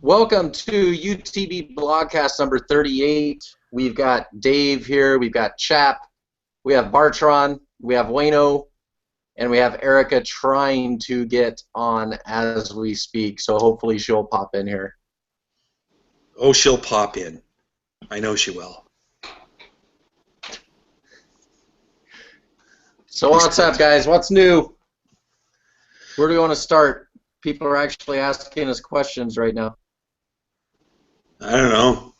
Welcome to UTB Blogcast number 38. We've got Dave here, we've got Chap, we have Bartron, we have Wayno, and we have Erica trying to get on as we speak, so hopefully she'll pop in here. Oh, she'll pop in. I know she will. So what's up, guys? What's new? Where do we want to start? People are actually asking us questions right now. I don't know.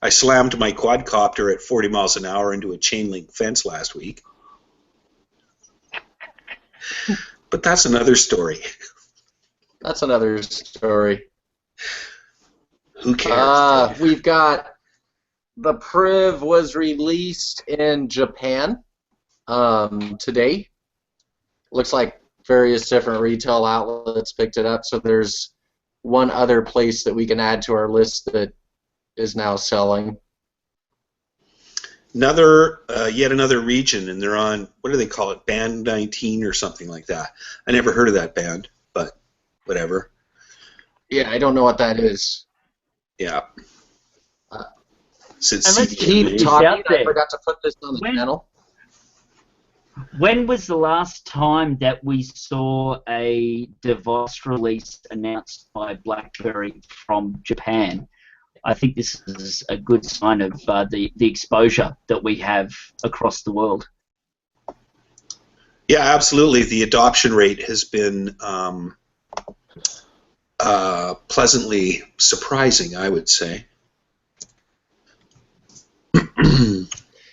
I slammed my quadcopter at 40 miles an hour into a chain link fence last week. But that's another story. That's another story. Who cares? We've got the Priv was released in Japan today. Looks like various different retail outlets picked it up, so there's one other place that we can add to our list that is now selling. Yet another region, and they're on, what do they call it, Band 19 or something like that. I never heard of that band, but whatever. Yeah, I don't know what that is. Yeah. And let's keep talking. I forgot to put this on the panel. When was the last time that we saw a device release announced by BlackBerry from Japan? I think this is a good sign of the exposure that we have across the world. Yeah, absolutely. The adoption rate has been pleasantly surprising, I would say.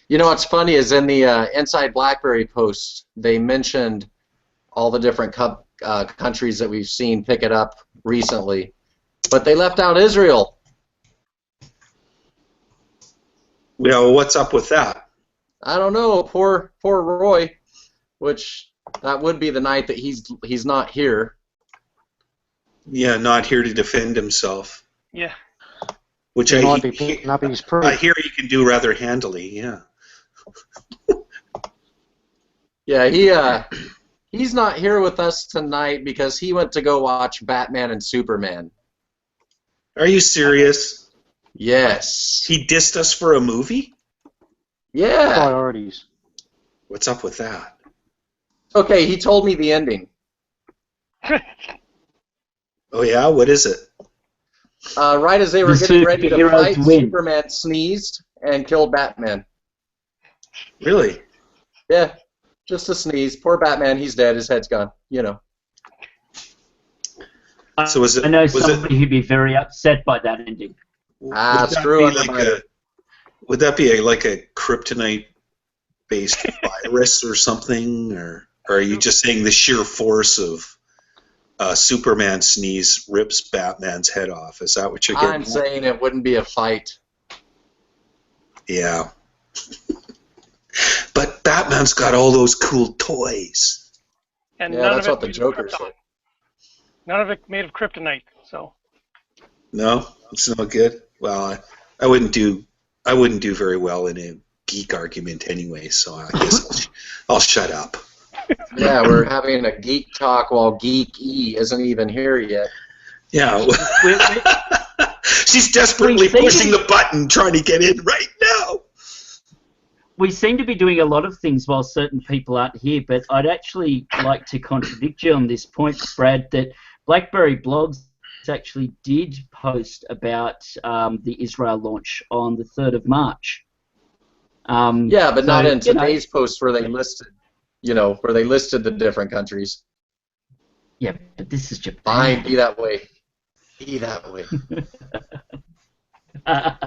You know what's funny is in the Inside BlackBerry post, they mentioned all the different countries that we've seen pick it up recently, but they left out Israel. Well, what's up with that? I don't know. Poor Roy, which that would be the night that he's not here. Yeah, not here to defend himself. Yeah. Which I hear he can do rather handily, yeah. Yeah, he's not here with us tonight because he went to go watch Batman and Superman. Are you serious? Yes. He dissed us for a movie? Yeah. Priorities. What's up with that? Okay, he told me the ending. Oh yeah, what is it? Right as they were getting ready to fight, Superman sneezed and killed Batman. Really? Yeah, just a sneeze. Poor Batman, he's dead. His head's gone. You know. So was it? I know somebody who'd be very upset by that ending. Screw it. Would that be like a kryptonite-based virus or something, or are you just saying the sheer force of Superman sneeze rips Batman's head off? Is that what you're getting? I'm saying it wouldn't be a fight. Yeah. But Batman's got all those cool toys. And yeah, that's what the Joker said. None of it made of kryptonite, so. No, it's not good. Well, I wouldn't do very well in a geek argument anyway, so I guess I'll shut up. Yeah, we're having a geek talk while Geek E isn't even here yet. Yeah. She's desperately pushing the button, trying to get in right now. We seem to be doing a lot of things while certain people aren't here, but I'd actually like to contradict you on this point, Brad, that BlackBerry Blogs actually did post about the Israel launch on the 3rd of March. Yeah, but not in today's post where they listed, where they listed the different countries. Yeah, but this is Japan. Fine, be that way. Be that way.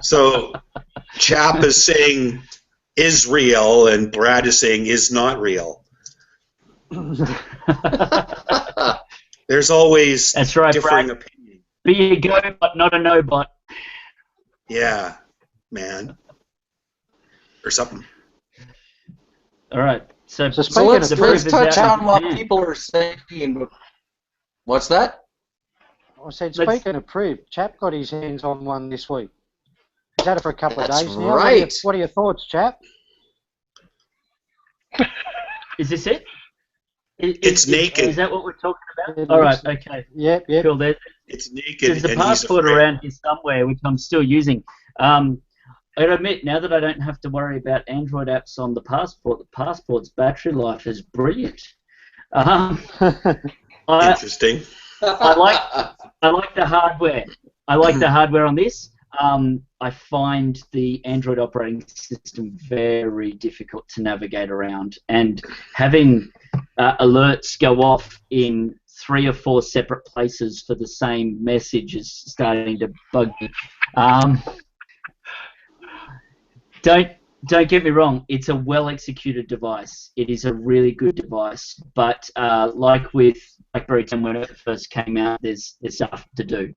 So, Chap is saying is real, and Brad is saying is not real. There's always differing opinions. Be a go bot, not a no bot. Yeah, man. Or something. All right. So let's touch on what people are saying. What's that? I said, speaking of Priv, Chap got his hands on one this week. He's had it for a couple of days now. Right. What are your thoughts, Chap? Is this it? It's naked. Is that what we're talking about? It All right, looks- okay. Yep. Cool. It's naked, There's a and he's passport afraid. around here somewhere, which I'm still using. I admit, now that I don't have to worry about Android apps on the passport's battery life is brilliant. I Interesting. like the hardware. I like the hardware on this. I find the Android operating system very difficult to navigate around, and having alerts go off in 3 or 4 separate places for the same message is starting to bug me. Don't get me wrong, it's a well-executed device. It is a really good device, but like with BlackBerry 10 when it first came out, there's stuff to do.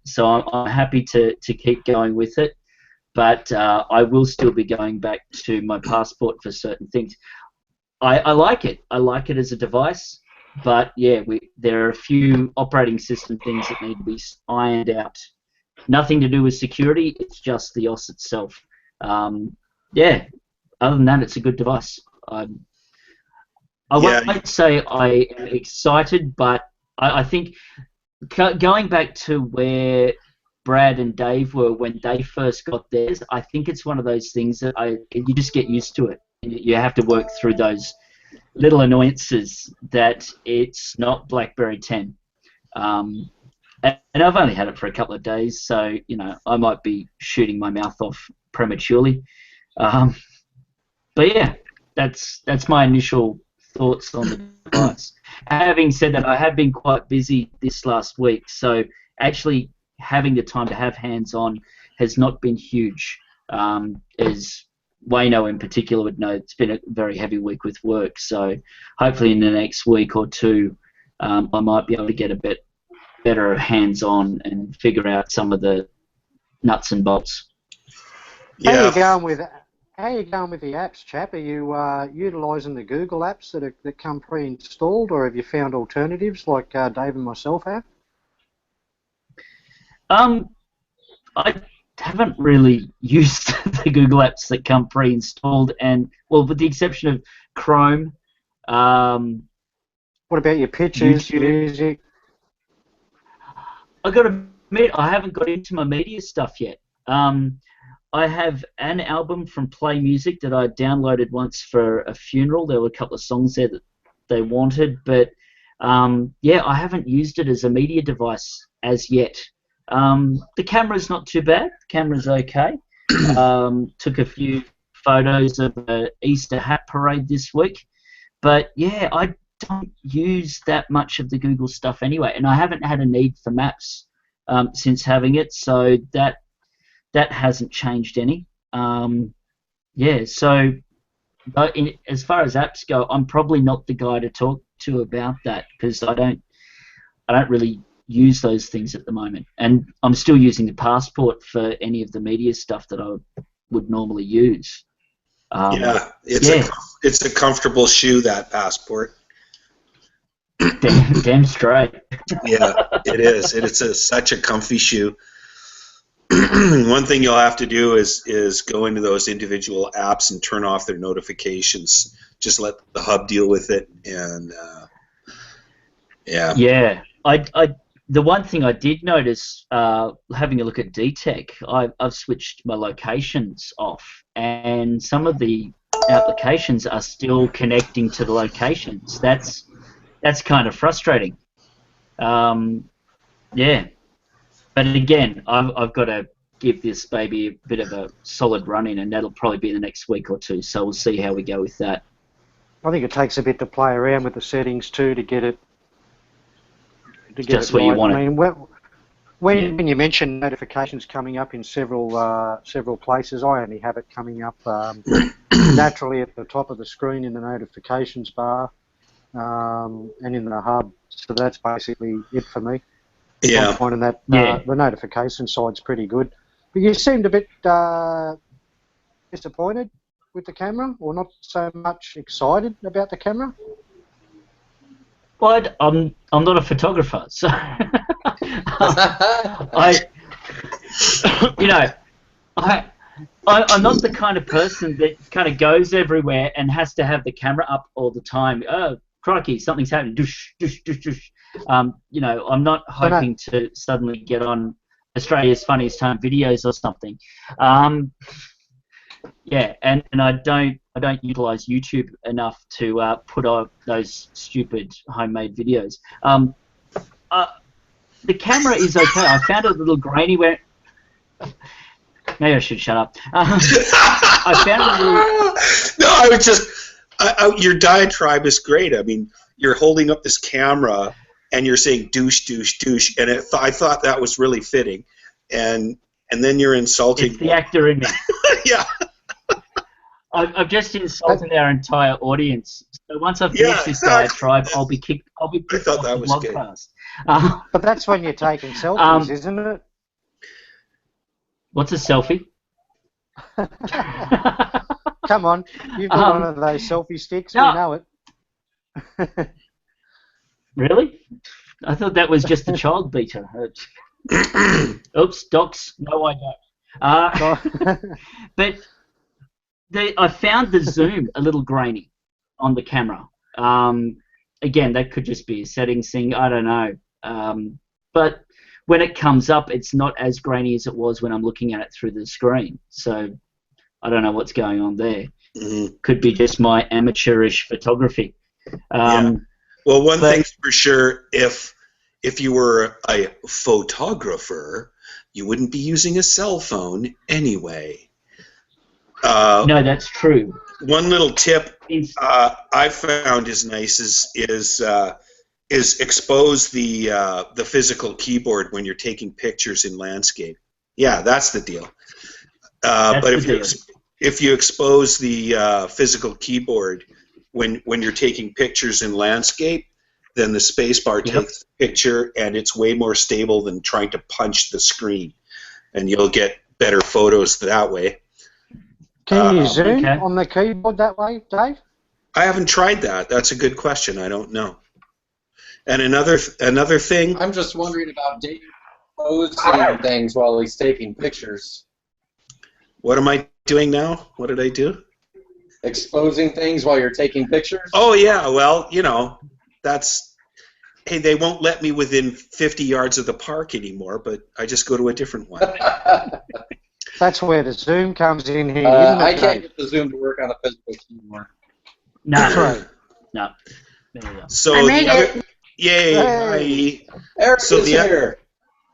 So I'm happy to keep going with it, but I will still be going back to my passport for certain things. I like it. I like it as a device, but yeah, there are a few operating system things that need to be ironed out. Nothing to do with security, it's just the OS itself. Yeah, other than that, it's a good device. I won't say I am excited, but I think going back to where Brad and Dave were when they first got theirs, I think it's one of those things that you just get used to it. You have to work through those little annoyances that it's not BlackBerry 10. And I've only had it for a couple of days, so I might be shooting my mouth off prematurely. But yeah, that's my initial thoughts on the device. Having said that, I have been quite busy this last week, so actually having the time to have hands-on has not been huge. As Wayno in particular would know, it's been a very heavy week with work, so hopefully in the next week or two I might be able to get a bit better hands-on and figure out some of the nuts and bolts. How are you going with the apps, chap? Are you utilising the Google apps that come pre-installed, or have you found alternatives like Dave and myself have? I haven't really used the Google apps that come pre-installed, and well, with the exception of Chrome. What about your pictures, YouTube? music? I got to admit, I haven't got into my media stuff yet. I have an album from Play Music that I downloaded once for a funeral. There were a couple of songs there that they wanted, but yeah, I haven't used it as a media device as yet. The camera's not too bad. The camera's okay. Took a few photos of an Easter hat parade this week, but yeah, I don't use that much of the Google stuff anyway, and I haven't had a need for maps since having it, so that hasn't changed any. Yeah, so as far as apps go, I'm probably not the guy to talk to about that because I don't really use those things at the moment, and I'm still using the passport for any of the media stuff that I would normally use. It's a comfortable shoe, that passport. Damn straight. Yeah, it is. It's such a comfy shoe. One thing you'll have to do is go into those individual apps and turn off their notifications. Just let the hub deal with it, and yeah. Yeah, the one thing I did notice, having a look at DTech, I've switched my locations off, and some of the applications are still connecting to the locations. That's kind of frustrating. Yeah. But again, I've got to give this baby a bit of a solid run in, and that'll probably be the next week or two, so we'll see how we go with that. I think it takes a bit to play around with the settings too to get it just where you want it. I mean, when you mention notifications coming up in several places, I only have it coming up naturally at the top of the screen in the notifications bar and in the hub. So that's basically it for me. Yeah. I'm finding that the notification side's pretty good. But you seemed a bit disappointed with the camera, or not so much excited about the camera? Well, I'm not a photographer, so I'm not the kind of person that kind of goes everywhere and has to have the camera up all the time. crikey, something's happening. Doosh, doosh, doosh, doosh. You know, I'm not hoping to suddenly get on Australia's Funniest Home Videos or something. Yeah, and I don't utilize YouTube enough to put on those stupid homemade videos. The camera is okay. I found it a little grainy where. Maybe I should shut up. I found it a little. No, I would just. Your diatribe is great. I mean, you're holding up this camera and you're saying douche, douche, douche, and I thought that was really fitting, and then you're insulting. It's the actor in me. Yeah. I've just insulted our entire audience. So once I've finished this diatribe, I'll be kicked. I thought that was good. But that's when you're taking selfies, isn't it? What's a selfie? Come on, you've got one of those selfie sticks. No. We know it. Really? I thought that was just a child beater. Oops, docs. No, I don't. But I found the zoom a little grainy on the camera. Again, that could just be a settings thing. I don't know. But when it comes up, it's not as grainy as it was when I'm looking at it through the screen. So I don't know what's going on there. Mm-hmm. Could be just my amateurish photography. Yeah. Well, one thing's for sure, if you were a photographer, you wouldn't be using a cell phone anyway. No, that's true. One little tip I found is nice is expose the physical keyboard when you're taking pictures in landscape. Yeah, that's the deal. But if you expose the physical keyboard when you're taking pictures in landscape, then the spacebar takes the picture, and it's way more stable than trying to punch the screen, and you'll get better photos that way. Can you zoom on the keyboard that way, Dave? I haven't tried that. That's a good question. I don't know. And another thing. I'm just wondering about Dave posting things while he's taking pictures. What am I doing now? What did I do? Exposing things while you're taking pictures? Oh, yeah. Well, you know, that's... Hey, they won't let me within 50 yards of the park anymore, but I just go to a different one. That's where the zoom comes in here, isn't it, I can't get the zoom to work on a physical keyboard. No. That's right. No. There you go. So I made it. Yay! Hey. Eric So is here.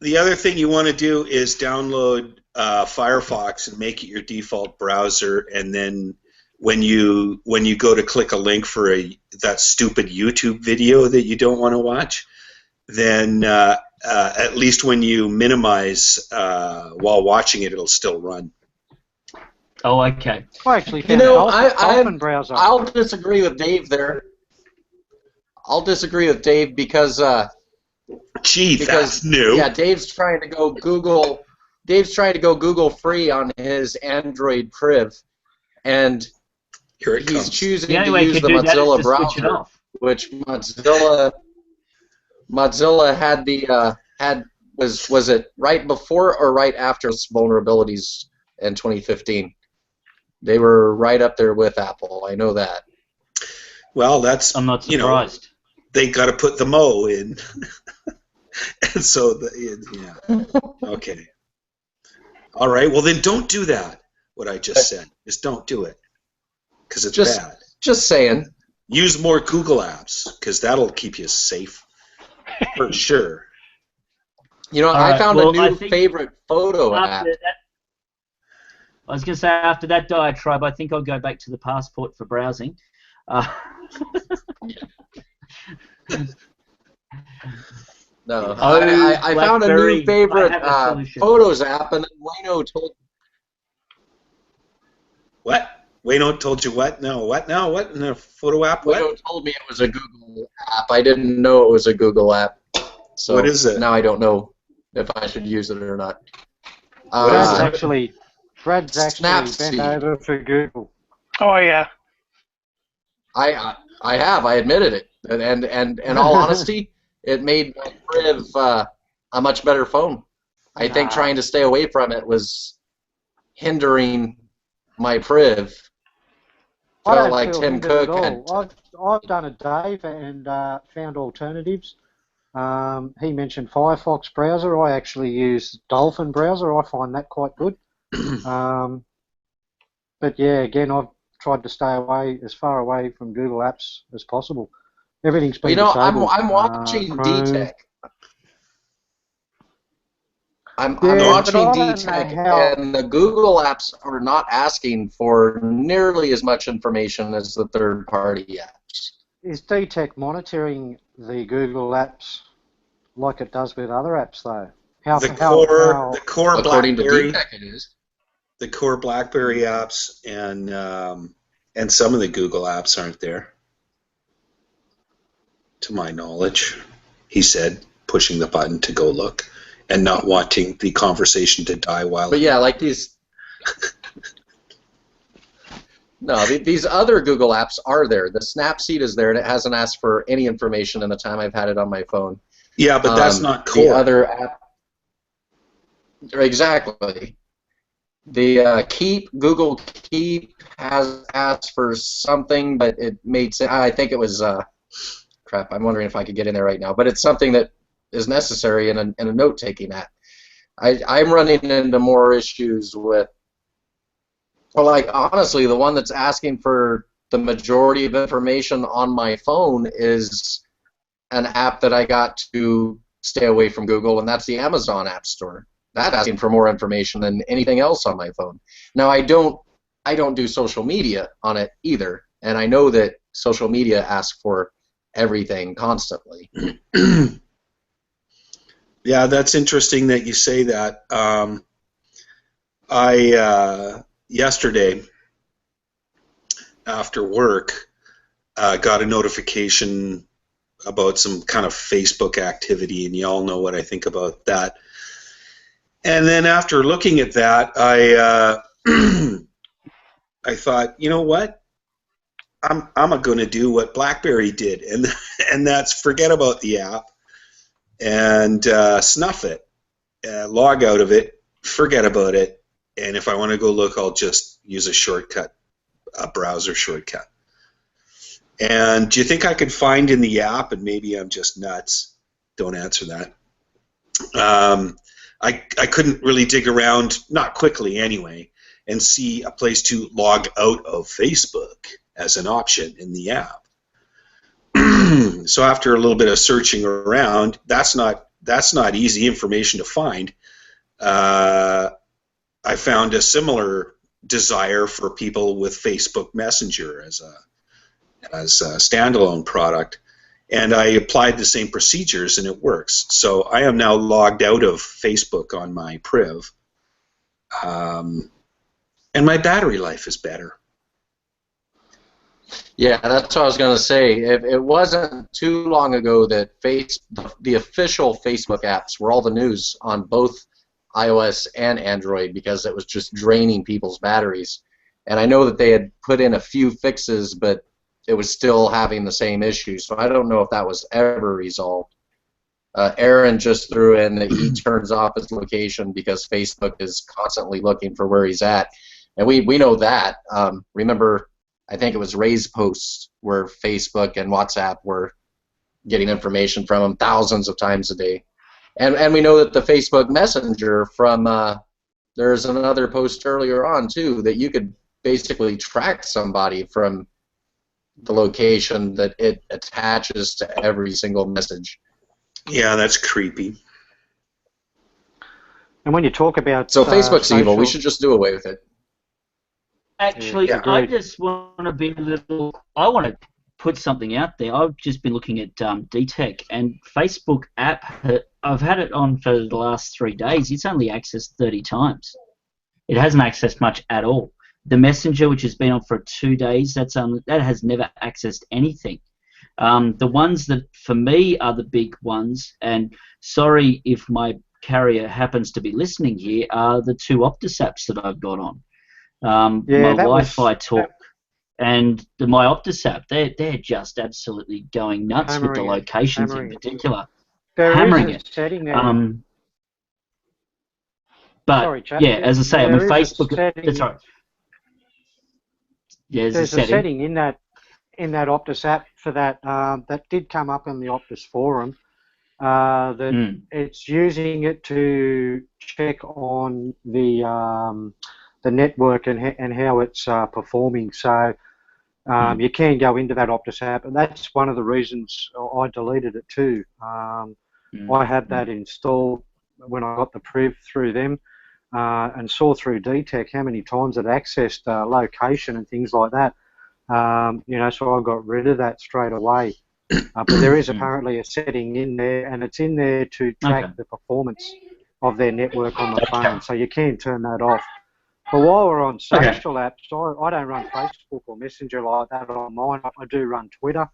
The other thing you want to do is download Firefox and make it your default browser, and then when you go to click a link for that stupid YouTube video that you don't want to watch, then at least when you minimize while watching it, it'll still run. Oh, okay. I actually found Dolphin browser. I'll disagree with Dave there. I'll disagree with Dave because that's new. Yeah, Dave's trying to go Google. Dave's trying to go Google free on his Android Priv, and he's choosing to use the Mozilla browser, which Mozilla had was it right before or right after vulnerabilities in 2015? They were right up there with Apple. I know that. Well, I'm not surprised. They got to put the Mo in, and so okay. All right. Well, then don't do that. What I just said. Just don't do it, because it's bad. Just saying. Use more Google apps, because that'll keep you safe for sure. You know, I found a new favorite photo app. I was going to say, after that diatribe, I think I'll go back to the passport for browsing. No, I found a new favorite Photos app, and Wayno told me. What? Wayno told you what? No, what now? What in a photo app? What? Wayno told me it was a Google app. I didn't know it was a Google app. So what is it? Now I don't know if I should use it or not. Brad's actually bent over for Google. Oh yeah. I have. I admitted it, and in all honesty, it made my Priv a much better phone. I think trying to stay away from it was hindering my Priv I felt don't like feel Tim hindered at Cook had. all. I've done a Dave and found alternatives. He mentioned Firefox browser. I actually use Dolphin browser. I find that quite good. But yeah, again, I've tried to stay as far away from Google Apps as possible. Everything's been disabled. I'm watching Chrome. DTech. I'm Yeah, watching but I don't DTech, know how. and the Google apps are not asking for nearly as much information as the third-party apps. Is DTech monitoring the Google Apps like it does with other apps, though? The core According BlackBerry, to DTech, it is. the core BlackBerry apps and some of the Google apps aren't there, to my knowledge. He said, pushing the button to go look, and not wanting the conversation to die while. But yeah, like these. No, these other Google apps are there. The Snapseed is there, and it hasn't asked for any information in the time I've had it on my phone. Yeah, but that's not core. The other app. Exactly. The Google Keep has asked for something, but it made sense. I think it was crap. I'm wondering if I could get in there right now, but it's something that is necessary in a note-taking app. I'm running into more issues with. Well, like honestly, the one that's asking for the majority of information on my phone is an app that I got to stay away from Google, and that's the Amazon App Store. That's asking for more information than anything else on my phone. Now, I don't do social media on it either, and I know that social media asks for everything constantly. Yeah, that's interesting that you say that. Yesterday, after work, got a notification about some kind of Facebook activity, and you all know what I think about that. And then after looking at that, I thought, you know what? I'm going to do what BlackBerry did, and that's forget about the app and snuff it, log out of it, forget about it, and if I want to go look, I'll just use a shortcut, a browser shortcut. And do you think I could find in the app, and maybe I'm just nuts, don't answer that, I couldn't really dig around, not quickly anyway, and see a place to log out of Facebook as an option in the app. So after a little bit of searching around, that's not easy information to find. I found a similar desire for people with Facebook Messenger as a standalone product, and I applied the same procedures, and it works. So I am now logged out of Facebook on my Priv, and my battery life is better. Yeah, that's what I was going to say. It wasn't too long ago that the official Facebook apps were all the news on both iOS and Android because it was just draining people's batteries. And I know that they had put in a few fixes, but it was still having the same issue. So I don't know if that was ever resolved. Aaron just threw in that he turns off his location because Facebook is constantly looking for where he's at. And we know that. Remember, I think it was Ray's posts where Facebook and WhatsApp were getting information from him thousands of times a day. And we know that the Facebook Messenger from, there's another post earlier on too, that you could basically track somebody from the location that it attaches to every single message. Yeah, that's creepy. And when you talk about so Facebook's social... evil, we should just do away with it. Actually, Yeah. I just want to be a little. I want to put something out there. I've just been looking at DTech and Facebook app. I've had it on for the last 3 days. It's only accessed 30 times. It hasn't accessed much at all. The Messenger, which has been on for 2 days, that has never accessed anything. The ones that for me are the big ones, and sorry if my carrier happens to be listening here, are the 2 Optus apps that I've got on. My Wi-Fi talk and my Optus app, they're just absolutely going nuts with the locations in particular. Hammering it. Setting there. But Sorry, Chad, yeah, as I say, I mean Facebook. That's That's right. There's there's a a setting. setting in that Optus app for that that did come up in the Optus forum. That it's using it to check on the network and how it's performing. So you can go into that Optus app, and that's one of the reasons I deleted it too. I had that installed when I got the Priv through them, and saw through DTEC how many times it accessed location and things like that. So I got rid of that straight away. But there is apparently a setting in there, and it's in there to track the performance of their network on the phone, so you can turn that off. But while we're on social apps, I don't run Facebook or Messenger like that on mine. I do run Twitter,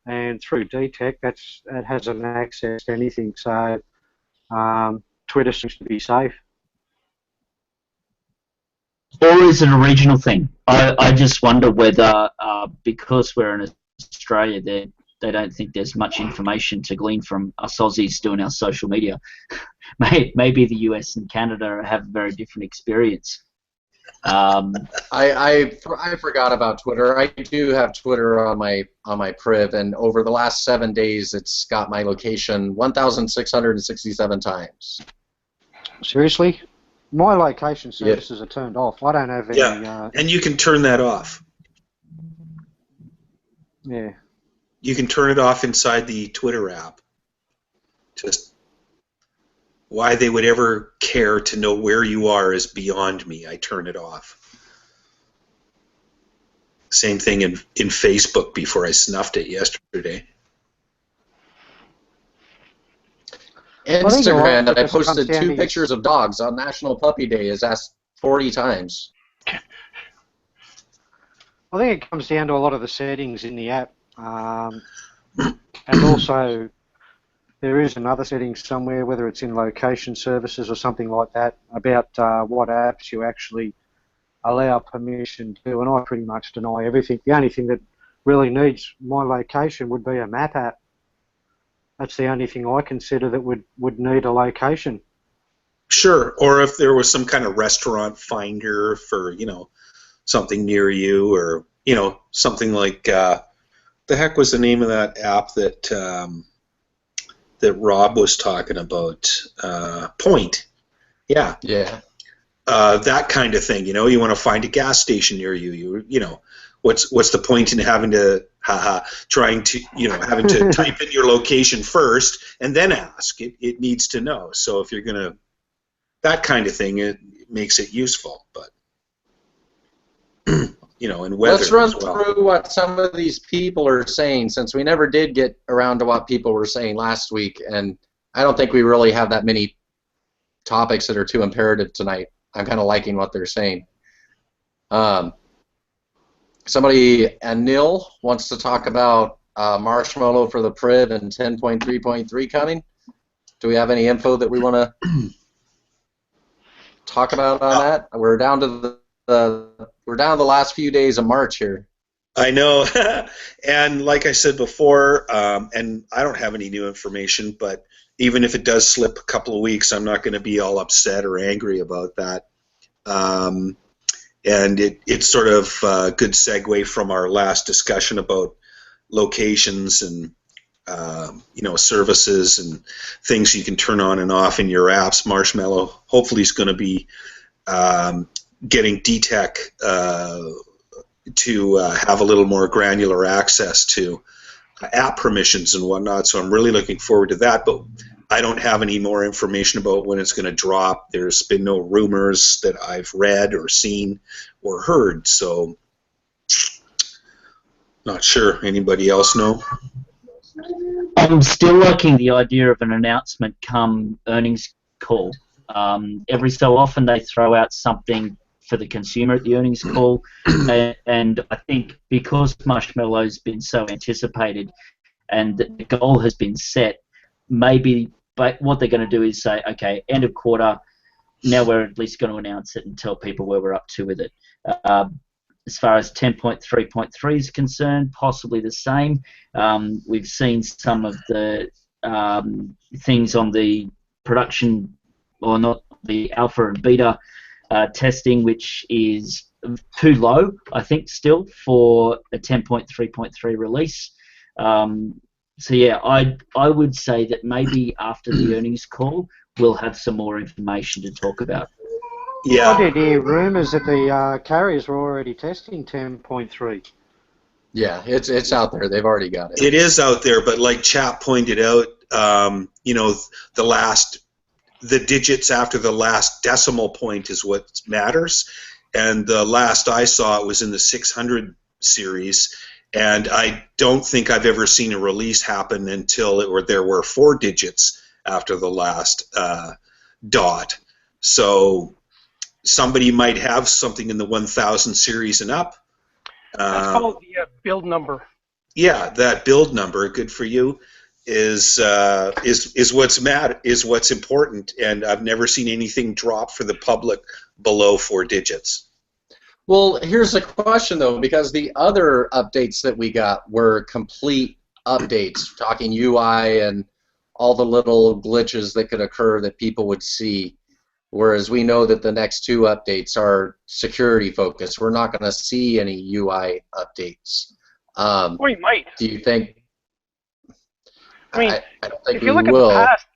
and through DTEC, it hasn't accessed anything, so Twitter seems to be safe. Or is it a regional thing? I just wonder whether, because we're in Australia, they don't think there's much information to glean from us Aussies doing our social media. Maybe the US and Canada have a very different experience. I forgot about Twitter. I do have Twitter on my Priv, and over the last 7 days, it's got my location 1,667 times. Seriously? My location services are turned off. I don't have any... Yeah, and you can turn that off. Yeah. You can turn it off inside the Twitter app. Just why they would ever care to know where you are is beyond me. I turn it off. Same thing in Facebook before I snuffed it yesterday. Instagram, I posted 2 pictures of dogs on National Puppy Day, is asked 40 times. I think it comes down to a lot of the settings in the app. And also, there is another setting somewhere, whether it's in location services or something like that, about what apps you actually allow permission to, and I pretty much deny everything. The only thing that really needs my location would be a map app. That's the only thing I consider that would need a location. Sure, or if there was some kind of restaurant finder for, something near you, or, something like, the heck was the name of that app that that Rob was talking about? Point. Yeah. Yeah. That kind of thing, you want to find a gas station near you. What's the point in having to having to type in your location first and then ask? It needs to know. So if you're gonna that kind of thing, it makes it useful. But and weather. Let's run through what some of these people are saying, since we never did get around to what people were saying last week, and I don't think we really have that many topics that are too imperative tonight. I'm kind of liking what they're saying. Somebody, Anil, wants to talk about Marshmallow for the Priv and 10.3.3 coming. Do we have any info that we want to talk about on that? We're down to the last few days of March here. I know, and like I said before, and I don't have any new information, but even if it does slip a couple of weeks, I'm not going to be all upset or angry about that. And it's sort of a good segue from our last discussion about locations and services and things you can turn on and off in your apps. Marshmallow hopefully is going to be getting DTEC to have a little more granular access to app permissions and whatnot, so I'm really looking forward to that, but I don't have any more information about when it's going to drop. There's been no rumors that I've read or seen or heard, so not sure. Anybody else know? I'm still liking the idea of an announcement come earnings call. Every so often they throw out something for the consumer at the earnings call, and I think because Marshmallow's been so anticipated and the goal has been set, maybe what they're going to do is say, okay, end of quarter, now we're at least going to announce it and tell people where we're up to with it. As far as 10.3.3 is concerned, possibly the same. We've seen some of the things on the production, or not the alpha and beta testing, which is too low, I think, still for a 10.3.3 release. So yeah, I would say that maybe after the earnings call, we'll have some more information to talk about. Yeah. I did hear rumours that the carriers were already testing 10.3. Yeah, it's out there. They've already got it. It is out there, but like Chap pointed out, you know, the digits after the last decimal point is what matters. And the last I saw it was in the 600 series, and I don't think I've ever seen a release happen until there were 4 digits after the last dot. So somebody might have something in the 1000 series and up. That's called the build number. Yeah, that build number, good for you, is what's important, and I've never seen anything drop for the public below 4 digits. Well, here's the question though, because the other updates that we got were complete updates, talking UI and all the little glitches that could occur that people would see. Whereas we know that the next 2 updates are security focused. We're not going to see any UI updates. Or you might. Do you think? I mean, I don't think if you we look at will. the past,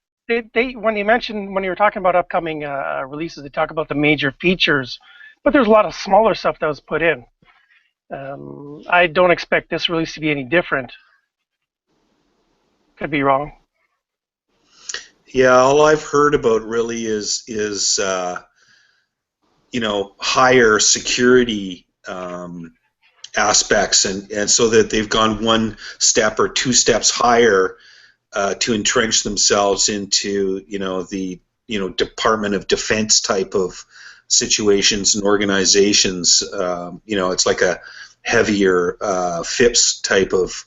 when you were talking about upcoming releases, they talk about the major features, but there's a lot of smaller stuff that was put in. I don't expect this release to be any different. Could be wrong. Yeah, all I've heard about really is you know, higher security aspects, and so that they've gone 1 step or 2 steps higher to entrench themselves into, you know, the Department of Defense type of situations and organizations. You know, it's like a heavier FIPS type of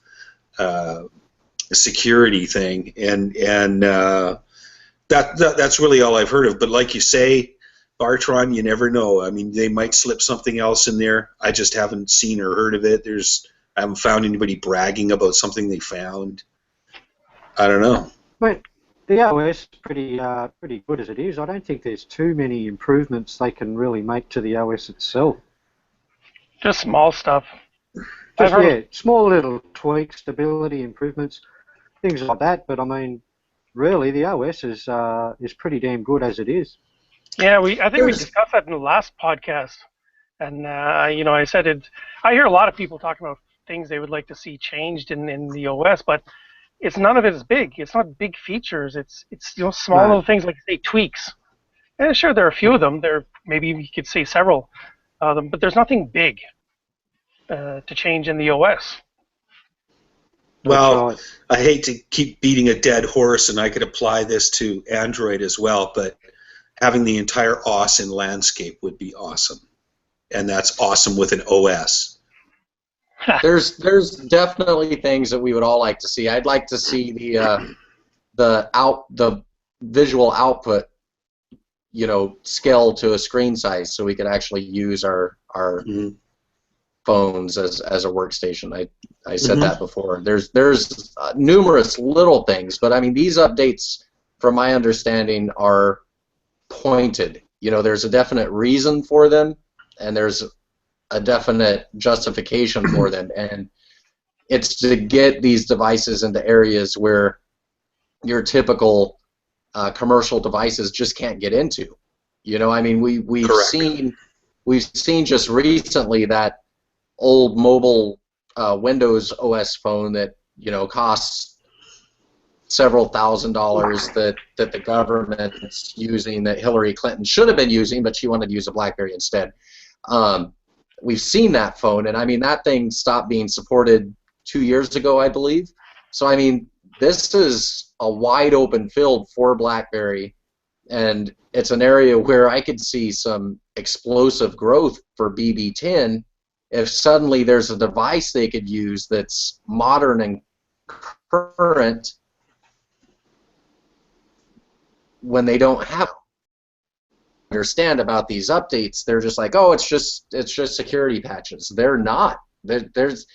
security thing, and that's really all I've heard of. But like you say, Bartron, you never know. I mean, they might slip something else in there. I just haven't seen or heard of it. I haven't found anybody bragging about something they found. I don't know. But the OS is pretty good as it is. I don't think there's too many improvements they can really make to the OS itself. Just small stuff. Just small little tweaks, stability improvements, things like that. But I mean, really, the OS is pretty damn good as it is. Yeah, I think we discussed that in the last podcast, and you know, I said I hear a lot of people talking about things they would like to see changed in the OS, but none of it is big. It's not big features. It's you know, small little things like, say, tweaks. And sure, there are a few of them. Maybe we could say several of them, but there's nothing big to change in the OS. Well, I hate to keep beating a dead horse, and I could apply this to Android as well, but having the entire OS in landscape would be awesome, and that's awesome with an OS. There's definitely things that we would all like to see. I'd like to see the visual output, you know, scale to a screen size, so we could actually use our phones as a workstation. I said that before. There's numerous little things, but I mean, these updates, from my understanding, are pointed. You know, there's a definite reason for them, and there's a definite justification for them, and it's to get these devices into areas where your typical commercial devices just can't get into. You know, I mean, we've seen just recently that old mobile Windows OS phone that, you know, costs several $1,000s that the government's using, that Hillary Clinton should have been using, but she wanted to use a BlackBerry instead. We've seen that phone, and I mean, that thing stopped being supported 2 years ago, I believe. So I mean, this is a wide open field for BlackBerry, and it's an area where I could see some explosive growth for BB10 if suddenly there's a device they could use that's modern and current when they don't have understand about these updates. They're just like, oh, it's just security patches. They're not. There's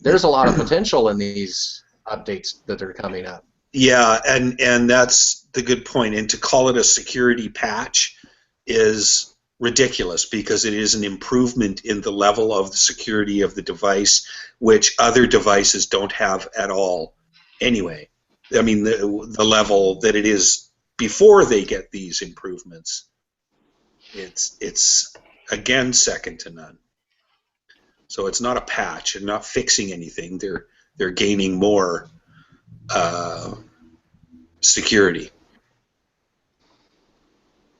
a lot of potential in these updates that are coming up. Yeah, and that's the good point. And to call it a security patch is ridiculous because it is an improvement in the level of the security of the device, which other devices don't have at all anyway. I mean, the level that it is before they get these improvements, it's again second to none. So it's not a patch and not fixing anything. They're gaining more security.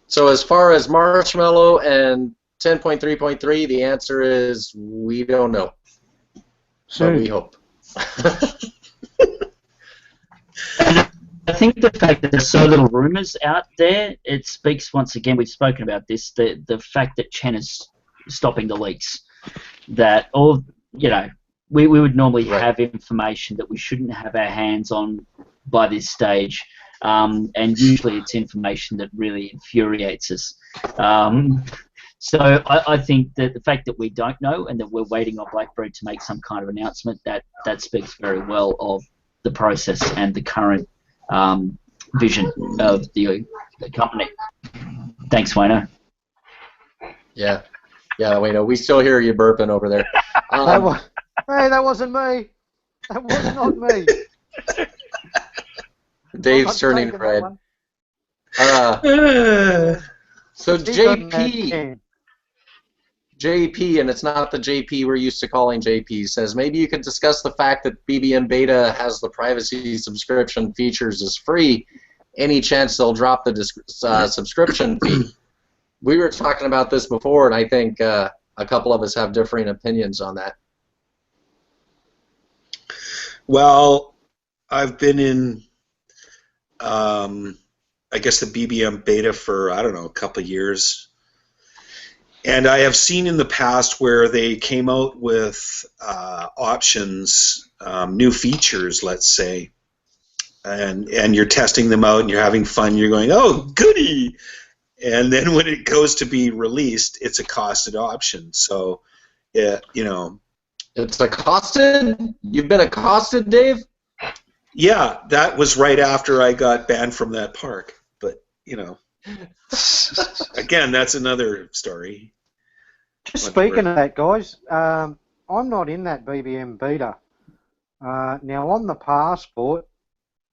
So as far as Marshmallow and 10.3.3, the answer is we don't know. But we hope. I think the fact that there's so little rumours out there, it speaks once again, we've spoken about this, the fact that Chen is stopping the leaks. That all, we would normally have information that we shouldn't have our hands on by this stage. And usually it's information that really infuriates us. So I think that the fact that we don't know and that we're waiting on BlackBerry to make some kind of announcement, that speaks very well of the process and the current vision of the company. Thanks, Wayno. Yeah, Wayno, we still hear you burping over there. That wasn't me. That was not me. Dave's turning red. So JP, and it's not the JP we're used to calling JP, says maybe you could discuss the fact that BBM Beta has the privacy subscription features as free. Any chance they'll drop the subscription fee? We were talking about this before, and I think a couple of us have differing opinions on that. Well, I've been in, I guess, the BBM Beta for, I don't know, a couple of years. And I have seen in the past where they came out with options, new features, let's say, and you're testing them out and you're having fun. You're going, oh, goody! And then when it goes to be released, it's a costed option. So, yeah, It's accosted? You've been accosted, Dave? Yeah, that was right after I got banned from that park. But, again, that's another story. Just speaking of that, guys, I'm not in that BBM Beta. Now, on the passport,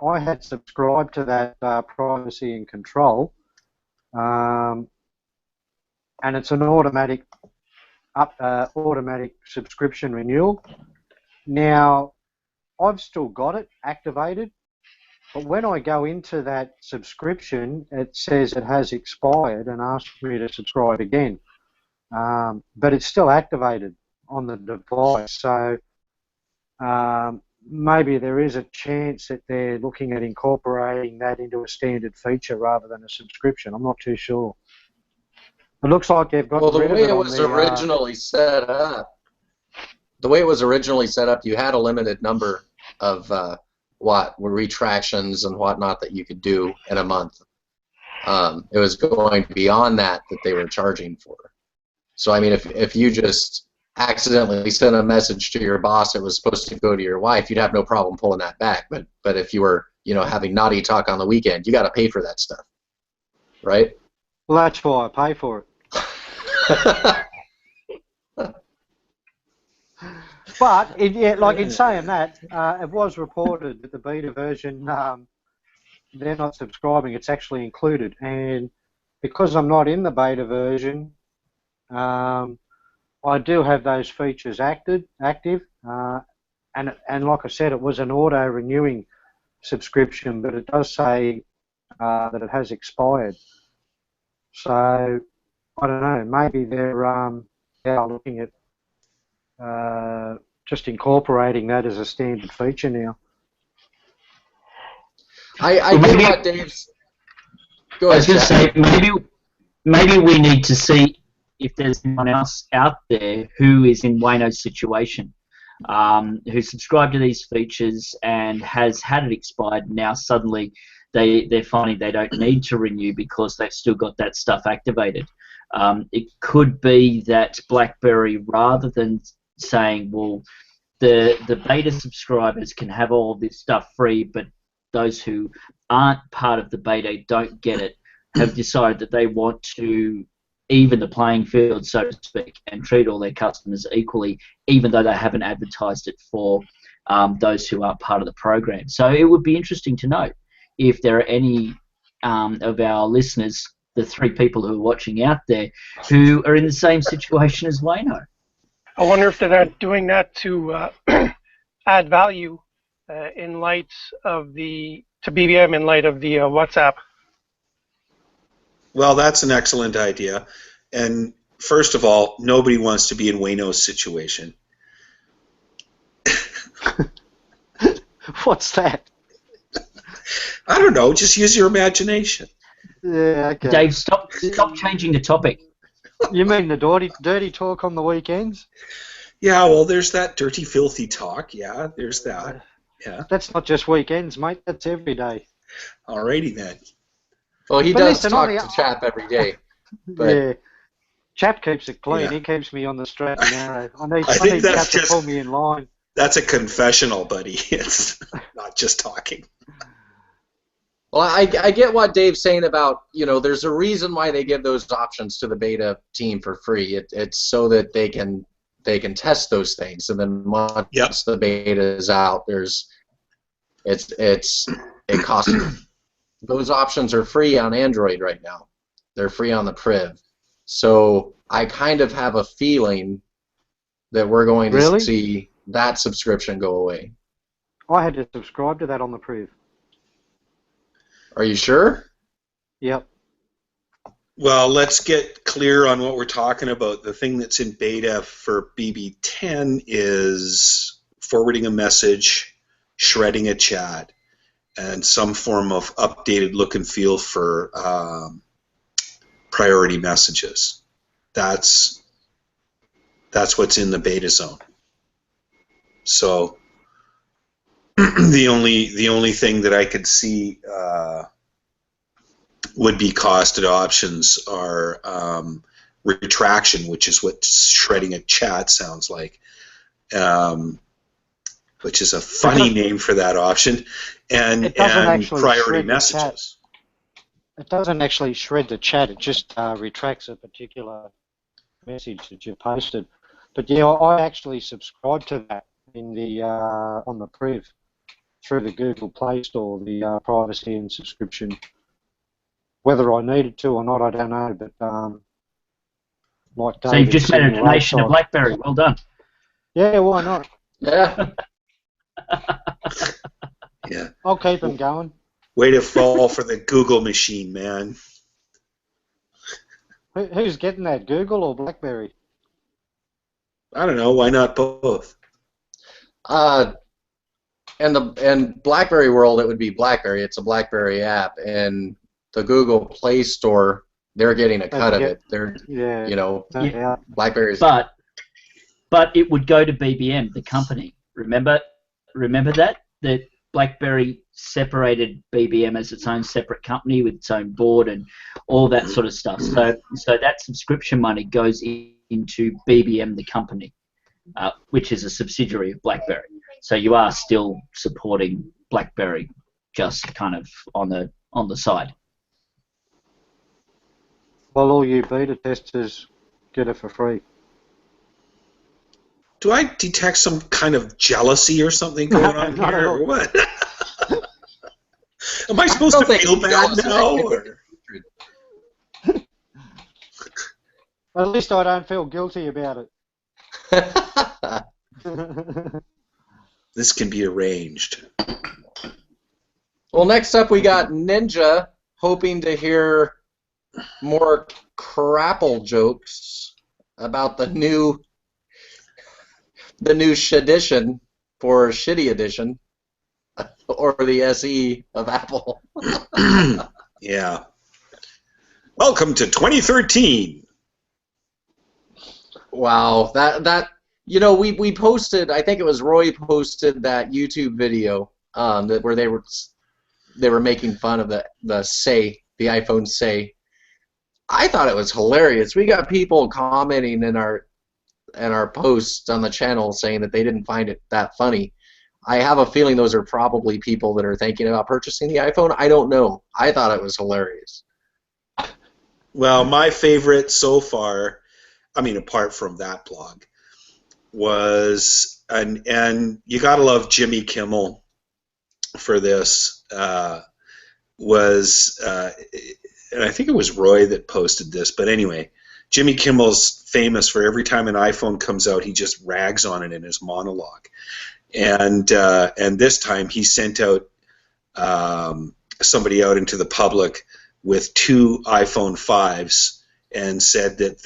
I had subscribed to that privacy and control, and it's an automatic subscription renewal. Now, I've still got it activated, but when I go into that subscription, it says it has expired and asks me to subscribe again. But it's still activated on the device, so maybe there is a chance that they're looking at incorporating that into a standard feature rather than a subscription. I'm not too sure. It looks like they've got rid of it. The way it was originally set up, you had a limited number of retractions and whatnot that you could do in a month. It was going beyond that they were charging for. So I mean, if you just accidentally sent a message to your boss that was supposed to go to your wife, you'd have no problem pulling that back. But if you were having naughty talk on the weekend, you got to pay for that stuff, right? Well, that's why I pay for it. But in saying that, it was reported that the beta version, they're not subscribing. It's actually included, and because I'm not in the beta version, I do have those features active, and like I said, it was an auto-renewing subscription, but it does say that it has expired. So I don't know. Maybe they're looking at just incorporating that as a standard feature now. I think what Dave's. Go ahead. I was going to say maybe we need to see if there's anyone else out there who is in Wayno's situation, who subscribed to these features and has had it expired. Now suddenly they're finding they don't need to renew because they've still got that stuff activated. It could be that BlackBerry, rather than saying, well, the beta subscribers can have all this stuff free, but those who aren't part of the beta don't get it, have decided that they want to even the playing field, so to speak, and treat all their customers equally, even though they haven't advertised it for those who are part of the program. So it would be interesting to know if there are any of our listeners, the 3 people who are watching out there, who are in the same situation as Wayno. I wonder if they're not doing that to add value in light of to BBM in light of the WhatsApp. Well, that's an excellent idea. And first of all, nobody wants to be in Wayno's situation. What's that? I don't know. Just use your imagination. Yeah, okay. Dave, stop changing the topic. You mean the dirty talk on the weekends? Yeah, well, there's that dirty, filthy talk. Yeah, there's that. Yeah. That's not just weekends, mate. That's every day. Alrighty then. Well, he But does listen, talk on to the- Chap every day. But Yeah. Chap keeps it clean. Yeah. He keeps me on the straight and narrow. I need think that's Chap to just- pull me in line. That's a confessional, buddy. It's not just talking. well, I get what Dave's saying about, there's a reason why they give those options to the beta team for free. It's so that they can test those things, and then once Yep. the beta is out, it costs. Those options are free on Android right now. They're free on the Priv. So I kind of have a feeling that we're going to Really? see that subscription go away. I had to subscribe to that on the Priv. Are you sure? Yep. Well, let's get clear on what we're talking about. The thing that's in beta for BB10 is forwarding a message, shredding a chat, and some form of updated look and feel for priority messages. That's what's in the beta zone. So the only thing that I could see would be costed options are retraction, which is what shredding a chat sounds like, which is a funny name for that option, and It doesn't actually priority shred the messages. It doesn't actually shred the chat. It just retracts a particular message that you posted. But yeah, I actually subscribed to that in the on the Priv through the Google Play Store, the privacy and subscription. Whether I needed to or not, I don't know. But like So you've David just said made a in the donation to website- BlackBerry. Well done. Yeah, why not? Yeah. Yeah. I'll keep them going. Way to fall for the Google machine, man. Who's getting that, Google or BlackBerry? I don't know. Why not both? In BlackBerry world, it would be BlackBerry. It's a BlackBerry app, and the Google Play Store, they're getting a cut of it. They're, Yeah. no Yeah. BlackBerry's. But it would go to BBM, the company. Remember that BlackBerry separated BBM as its own separate company with its own board and all that sort of stuff. So that subscription money goes into BBM, the company, which is a subsidiary of BlackBerry. So you are still supporting BlackBerry, just kind of on the side. Well, all you beta testers get it for free. Do I detect some kind of jealousy or something going on Not at here, all. or what? Am I supposed to think feel it's bad jealous. now? Or? At least I don't feel guilty about it. This can be arranged. Well, next up we got Ninja, hoping to hear more crapple jokes about the new Shedition for Shitty Edition, or the SE of Apple. Yeah. Welcome to 2013. Wow, that we posted. I think it was Roy posted that YouTube video where they were making fun of the iPhone Say. I thought it was hilarious. We got people commenting in our posts on the channel saying that they didn't find it that funny. I have a feeling those are probably people that are thinking about purchasing the iPhone. I don't know. I thought it was hilarious. Well, my favorite so far, I mean, apart from that blog, was, and you gotta love Jimmy Kimmel for this, was, and I think it was Roy that posted this, but anyway, Jimmy Kimmel's famous for every time an iPhone comes out, he just rags on it in his monologue. And this time he sent out somebody out into the public with 2 iPhone 5s and said that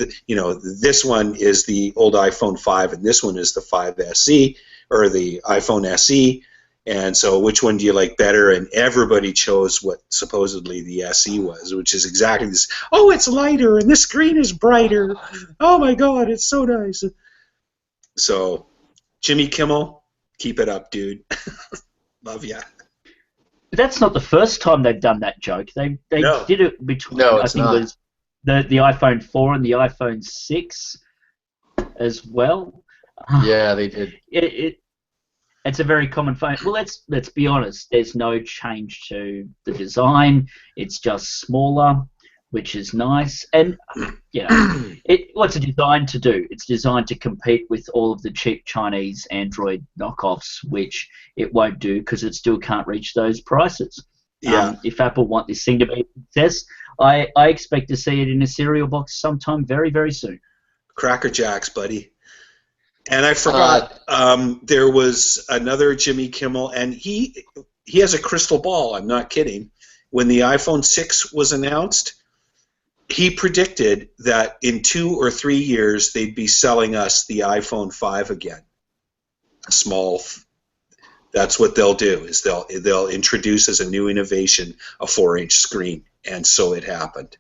this one is the old iPhone 5 and this one is the 5 SE or the iPhone SE, and so which one do you like better? And everybody chose what supposedly the SE was, which is exactly this. Oh, it's lighter and the screen is brighter. Oh my God, it's so nice. So Jimmy Kimmel, keep it up, dude. Love ya. But that's not the first time they've done that joke. They No. did it between, No, I it's think not. it was the iPhone 4 and the iPhone 6 as well. Yeah, they did. It's a very common phone. Well, let's be honest. There's no change to the design. It's just smaller, which is nice. And what's it designed to do? It's designed to compete with all of the cheap Chinese Android knockoffs, which it won't do because it still can't reach those prices. Yeah. If Apple want this thing to be a success, I expect to see it in a cereal box sometime very, very soon. Cracker Jacks, buddy. And I forgot, there was another Jimmy Kimmel, and he has a crystal ball, I'm not kidding. When the iPhone 6 was announced, he predicted that in 2 or 3 years they'd be selling us the iPhone 5 again. That's what they'll do, is they'll introduce as a new innovation a 4-inch screen, and so it happened.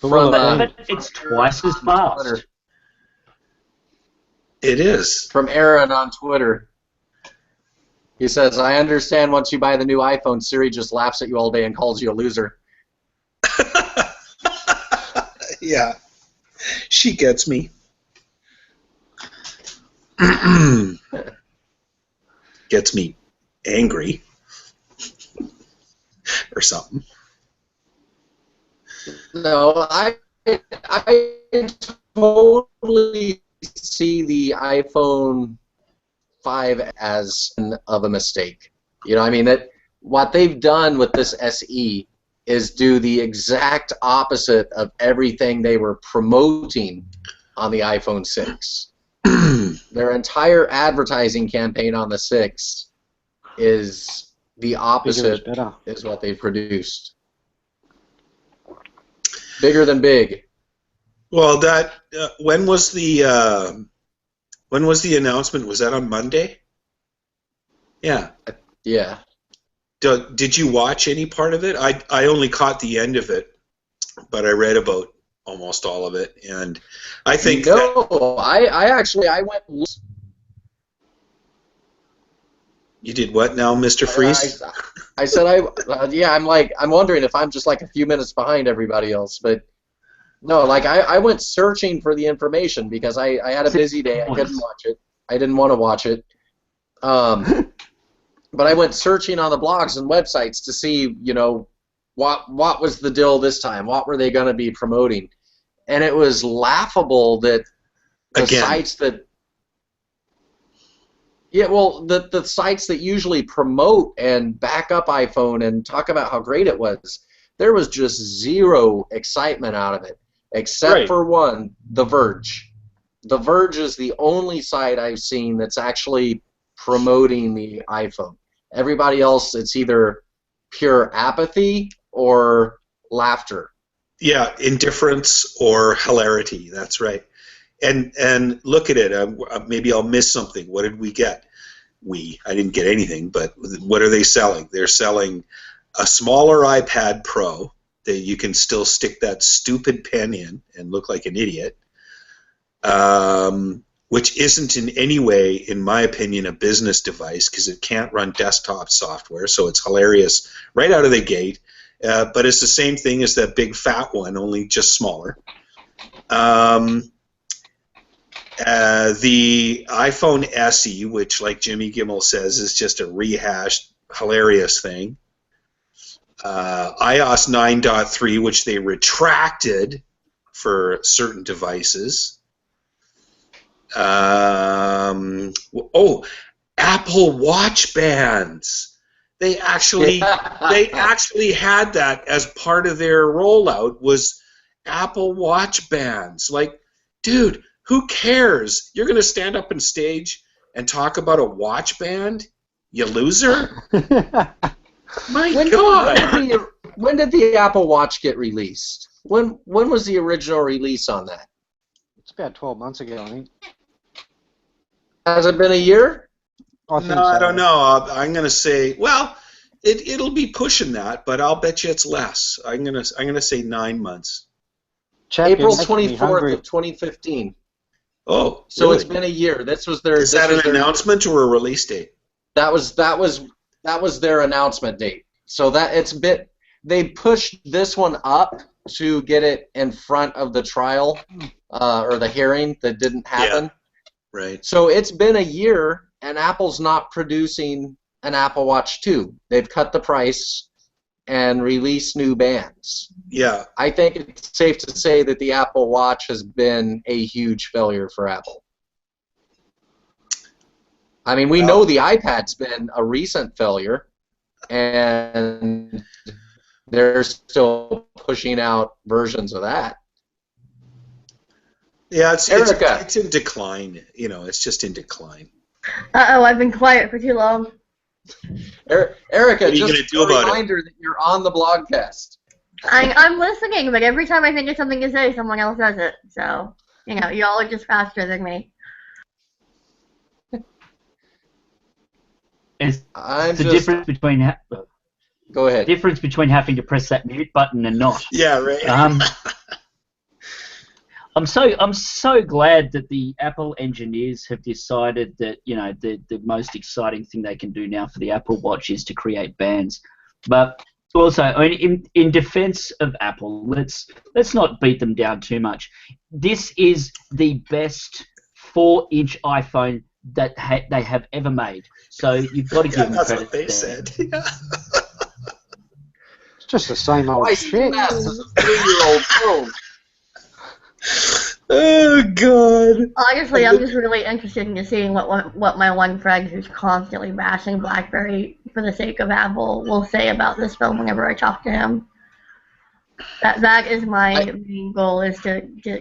But it's twice as fast. Twitter. It is. From Aaron on Twitter. He says, I understand once you buy the new iPhone, Siri just laughs at you all day and calls you a loser. Yeah. She gets me. Gets me angry. Or something. No, I totally see the iPhone 5 as of a mistake. You know, I mean, that what they've done with this SE is do the exact opposite of everything they were promoting on the iPhone 6. Their entire advertising campaign on the 6 is the opposite is what they've produced. Bigger than big. Well, that when was the announcement? Was that on Monday? Yeah. Yeah. Did you watch any part of it? I only caught the end of it, but I read about almost all of it, and I think I went. You did what now, Mr. Freeze? I said I'm wondering if I'm just like a few minutes behind everybody else, but no, like I went searching for the information because I had a busy day. I couldn't watch it. I didn't want to watch it. But I went searching on the blogs and websites to see, what was the deal this time? What were they going to be promoting? And it was laughable that the sites that the sites that usually promote and back up iPhone and talk about how great it was, there was just zero excitement out of it, except for one, The Verge. The Verge is the only site I've seen that's actually promoting the iPhone. Everybody else, it's either pure apathy or laughter. Yeah, indifference or hilarity. That's right. And look at it. Maybe I'll miss something. What did we get? I didn't get anything, but what are they selling? They're selling a smaller iPad Pro that you can still stick that stupid pen in and look like an idiot, which isn't in any way, in my opinion, a business device because it can't run desktop software, so it's hilarious right out of the gate. But it's the same thing as that big fat one, only just smaller. The iPhone SE, which, like Jimmy Kimmel says, is just a rehashed, hilarious thing. iOS 9.3, which they retracted for certain devices. Apple Watch bands. They actually had that as part of their rollout, was Apple Watch bands. Like, dude, who cares? You're going to stand up on stage and talk about a watch band? You loser. My God. When did the Apple Watch get released? When was the original release on that? It's about 12 months ago, I think. Has it been a year? I think No, so. I don't know. I'm going to say, well, it'll be pushing that, but I'll bet you it's less. I'm gonna say 9 months. Chap, April you're making me 24th hungry. of 2015. Oh, So really? it's been a year. This was their. Is that an announcement or a release date? That was their announcement date. So they pushed this one up to get it in front of the trial or the hearing that didn't happen. Yeah. Right. So it's been a year, and Apple's not producing an Apple Watch 2. They've cut the price and released new bands. Yeah. I think it's safe to say that the Apple Watch has been a huge failure for Apple. I mean, we know the iPad's been a recent failure, and they're still pushing out versions of that. Yeah, it's in decline. It's just in decline. Uh-oh, I've been quiet for too long. Erica, what are you just gonna do a about reminder that you're on the blogcast. I'm listening, but every time I think of something to say, someone else says it. So, y'all are just faster than me. It's the difference between go ahead. Difference between having to press that mute button and not. Yeah, right. I'm so glad that the Apple engineers have decided that the most exciting thing they can do now for the Apple Watch is to create bands. But also, in defense of Apple, let's not beat them down too much. This is the best 4-inch iPhone that they have ever made. So you've got to give them that's credit. What they said. Yeah. It's just the same old shit. That's a 3-year-old phone. Oh God. Honestly, I'm just really interested in seeing what my one friend who's constantly bashing BlackBerry for the sake of Apple will say about this phone whenever I talk to him. That is my main goal, is to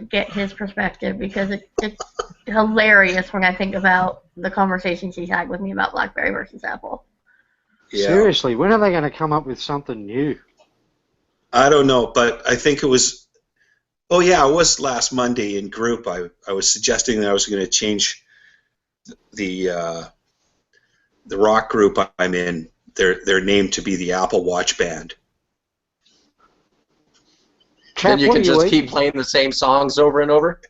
get his perspective, because it's hilarious when I think about the conversations he's had with me about BlackBerry versus Apple. Yeah. Seriously, when are they going to come up with something new? I don't know, but I think it was. Oh yeah, it was last Monday in group. I was suggesting that I was going to change the rock group I'm in, their name to be the Apple Watch Band. Then you can just keep playing the same songs over and over.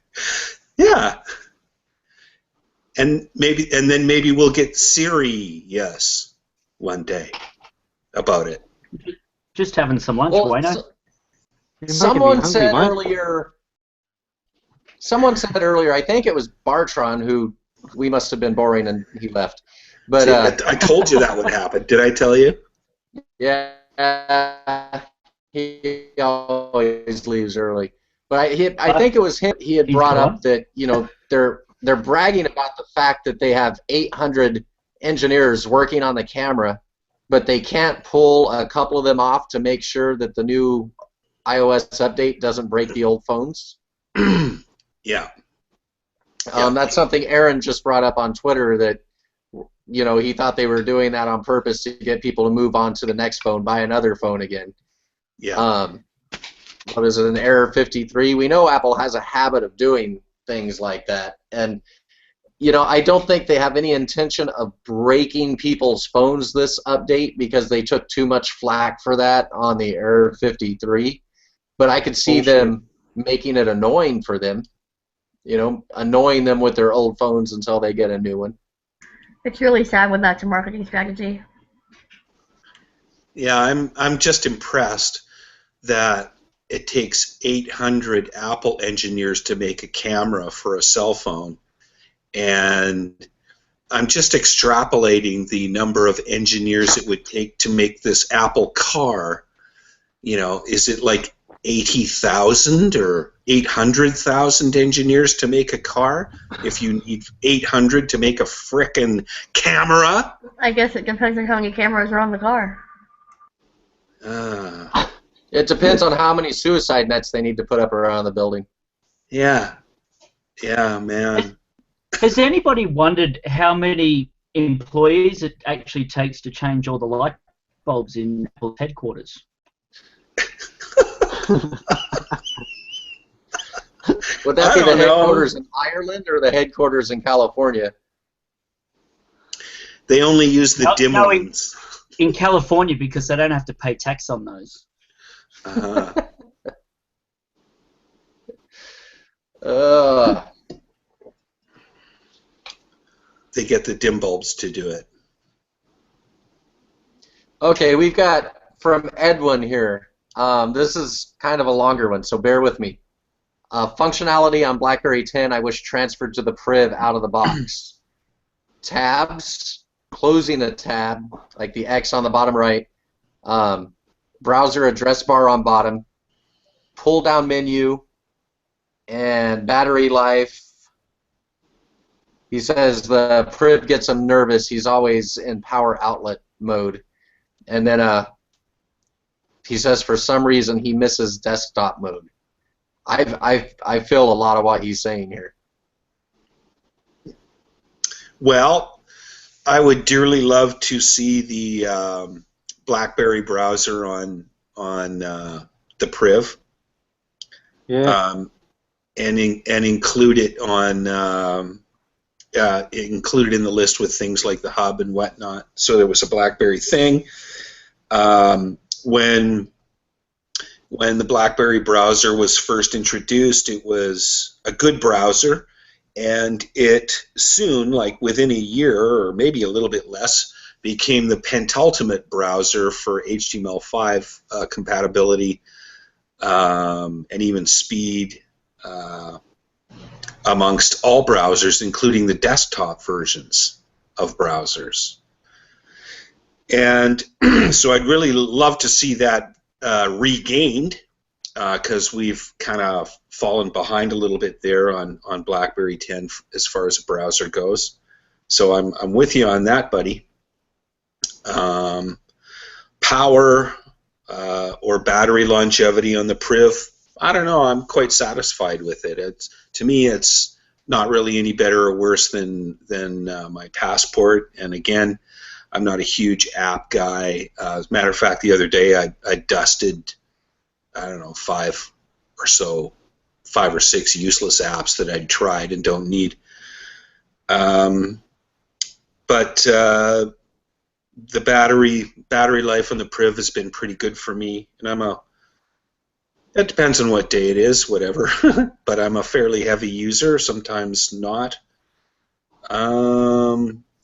Yeah. And then maybe we'll get Siri one day about it. Just having some lunch, why not? Someone said earlier, I think it was Bartron, who we must have been boring and he left. But see, I told you that would happen. Did I tell you? Yeah, he always leaves early. But I think it was him. He had brought up that they're bragging about the fact that they have 800 engineers working on the camera, but they can't pull a couple of them off to make sure that the new iOS update doesn't break the old phones. Yeah. That's something Aaron just brought up on Twitter, that he thought they were doing that on purpose to get people to move on to the next phone, buy another phone again. Yeah. What is it, an Error 53? We know Apple has a habit of doing things like that, and I don't think they have any intention of breaking people's phones this update, because they took too much flack for that on the Error 53. But I could see them making it annoying for them, annoying them with their old phones until they get a new one. It's really sad when that's a marketing strategy. Yeah, I'm just impressed that it takes 800 Apple engineers to make a camera for a cell phone, and I'm just extrapolating the number of engineers it would take to make this Apple car is it like 80,000 or 800,000 engineers to make a car? If you need 800 to make a frickin' camera? I guess it depends on how many cameras are on the car. It depends on how many suicide nets they need to put up around the building. Yeah, man. Has anybody wondered how many employees it actually takes to change all the light bulbs in Apple's headquarters? Would that be the headquarters in Ireland or the headquarters in California? They only use the dim ones. In California, because they don't have to pay tax on those. They get the dim bulbs to do it. Okay, we've got from Edwin here. This is kind of a longer one, so bear with me. Functionality on BlackBerry 10 I wish transferred to the Priv out of the box. Tabs, closing a tab, like the X on the bottom right. Browser address bar on bottom. Pull down menu. And battery life. He says the Priv gets him nervous. He's always in power outlet mode. And then he says for some reason he misses desktop mode. I feel a lot of what he's saying here. Well, I would dearly love to see the BlackBerry browser on the Priv. Yeah. And include it on included in the list with things like the hub and whatnot. So there was a BlackBerry thing. When the BlackBerry browser was first introduced, it was a good browser, and it soon, like within a year or maybe a little bit less, became the pentultimate browser for HTML5 compatibility and even speed amongst all browsers, including the desktop versions of browsers. And so I'd really love to see that regained, because we've kind of fallen behind a little bit there on BlackBerry 10 as far as a browser goes. So I'm with you on that, buddy. Power or battery longevity on the Priv, I don't know. I'm quite satisfied with it. To me, it's not really any better or worse than my Passport. And again, I'm not a huge app guy. As a matter of fact, the other day I dusted, I don't know, 5 or 6 useless apps that I'd tried and don't need. But the battery life on the Priv has been pretty good for me, and it depends on what day it is, whatever. But I'm a fairly heavy user, sometimes not.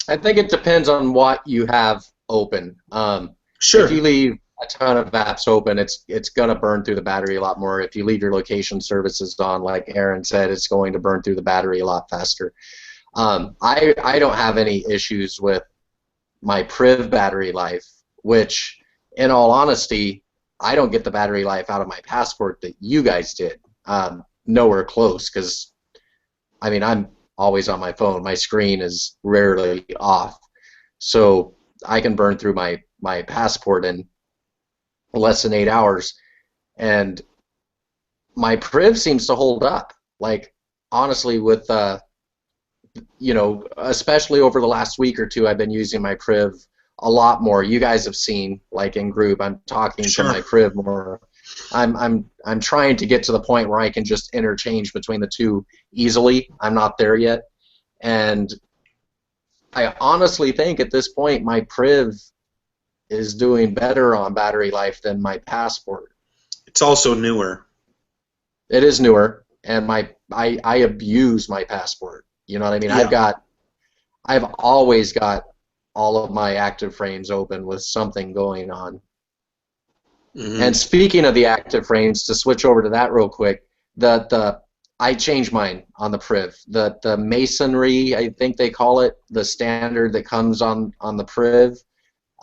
I think it depends on what you have open. Sure. If you leave a ton of apps open, it's going to burn through the battery a lot more. If you leave your location services on, like Aaron said, it's going to burn through the battery a lot faster. I don't have any issues with my Priv battery life, which, in all honesty, I don't get the battery life out of my Passport that you guys did. Nowhere close, because, I mean, I'm always on my phone. My screen is rarely off. So I can burn through my Passport in less than 8 hours. And my Priv seems to hold up. Like, honestly, with, especially over the last week or two, I've been using my Priv a lot more. You guys have seen, like in group, I'm talking to my Priv more. I'm trying to get to the point where I can just interchange between the two easily. I'm not there yet, and I honestly think at this point my Priv is doing better on battery life than my Passport. It's also newer. It is newer, and I abuse my Passport. You know what I mean? Yeah. I've always got all of my active frames open with something going on. Mm-hmm. And speaking of the active frames, to switch over to that real quick, I changed mine on the Priv. The masonry, I think they call it, the standard that comes on the Priv.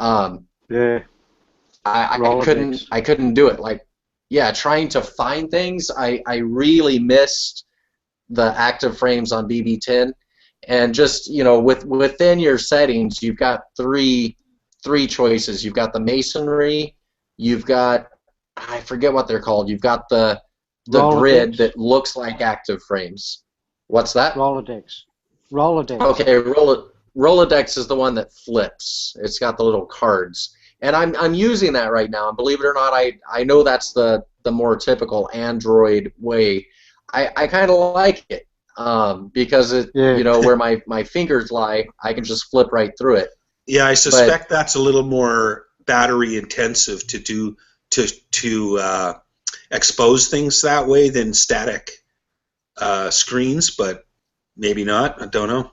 Yeah. Rolodex. I couldn't do it. Like, yeah, trying to find things, I really missed the active frames on BB10, and just within your settings, you've got three choices. You've got the masonry, you've got, I forget what they're called. You've got the grid Rolodex. that looks like active frames. What's that? Rolodex. Okay, Rolodex is the one that flips. It's got the little cards, and I'm using that right now. And believe it or not, I know that's the more typical Android way. I kind of like it because it where my fingers lie, I can just flip right through it. Yeah, I suspect that's a little more battery intensive to do to expose things that way than static screens, but maybe not. I don't know.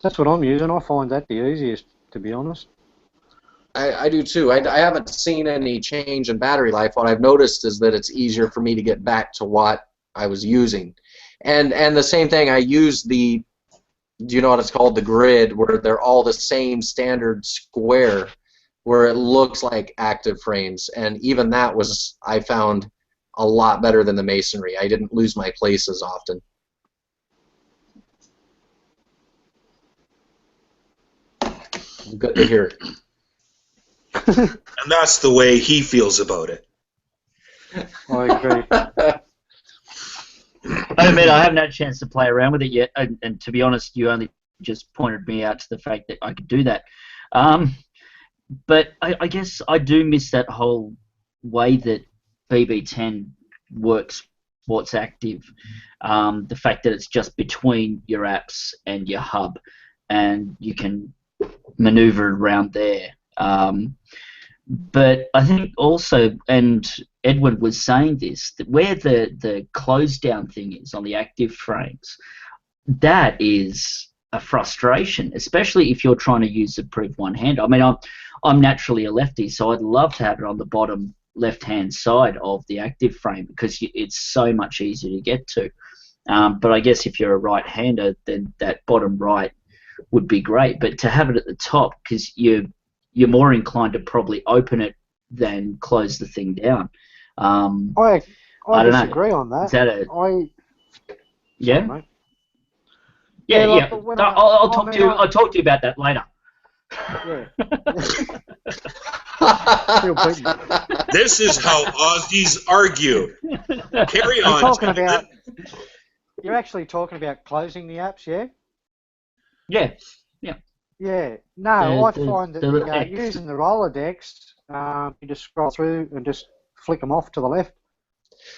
That's what I'm using. I find that the easiest, to be honest. I do too. I haven't seen any change in battery life. What I've noticed is that it's easier for me to get back to what I was using. And the same thing, I use do you know what it's called, the grid, where they're all the same standard square, where it looks like active frames. And even that was, I found, a lot better than the masonry. I didn't lose my place as often. Good to hear it. And that's the way he feels about it. I agree. I admit I haven't had a chance to play around with it yet, and to be honest, you only just pointed me out to the fact that I could do that. But I guess I do miss that whole way that BB10 works, what's active. The fact that it's just between your apps and your hub, and you can maneuver around there. But I think also, and Edwin was saying this, that where the close down thing is on the active frames, that is a frustration, especially if you're trying to use the Priv one hand. I mean, I'm naturally a lefty, so I'd love to have it on the bottom left-hand side of the active frame because it's so much easier to get to. But I guess if you're a right-hander, then that bottom right would be great. But to have it at the top, because you're more inclined to probably open it than close the thing down. I don't disagree know. on that. Is that yeah? Sorry, mate. Yeah. like, when I'll talk to you. I'll talk to you about that later. Yeah. Still beating. This is how Aussies argue. Carry on. You're actually talking about closing the apps, yeah? Yeah. Yeah. No, I find that using the Rolodex, you just scroll through and just flick them off to the left.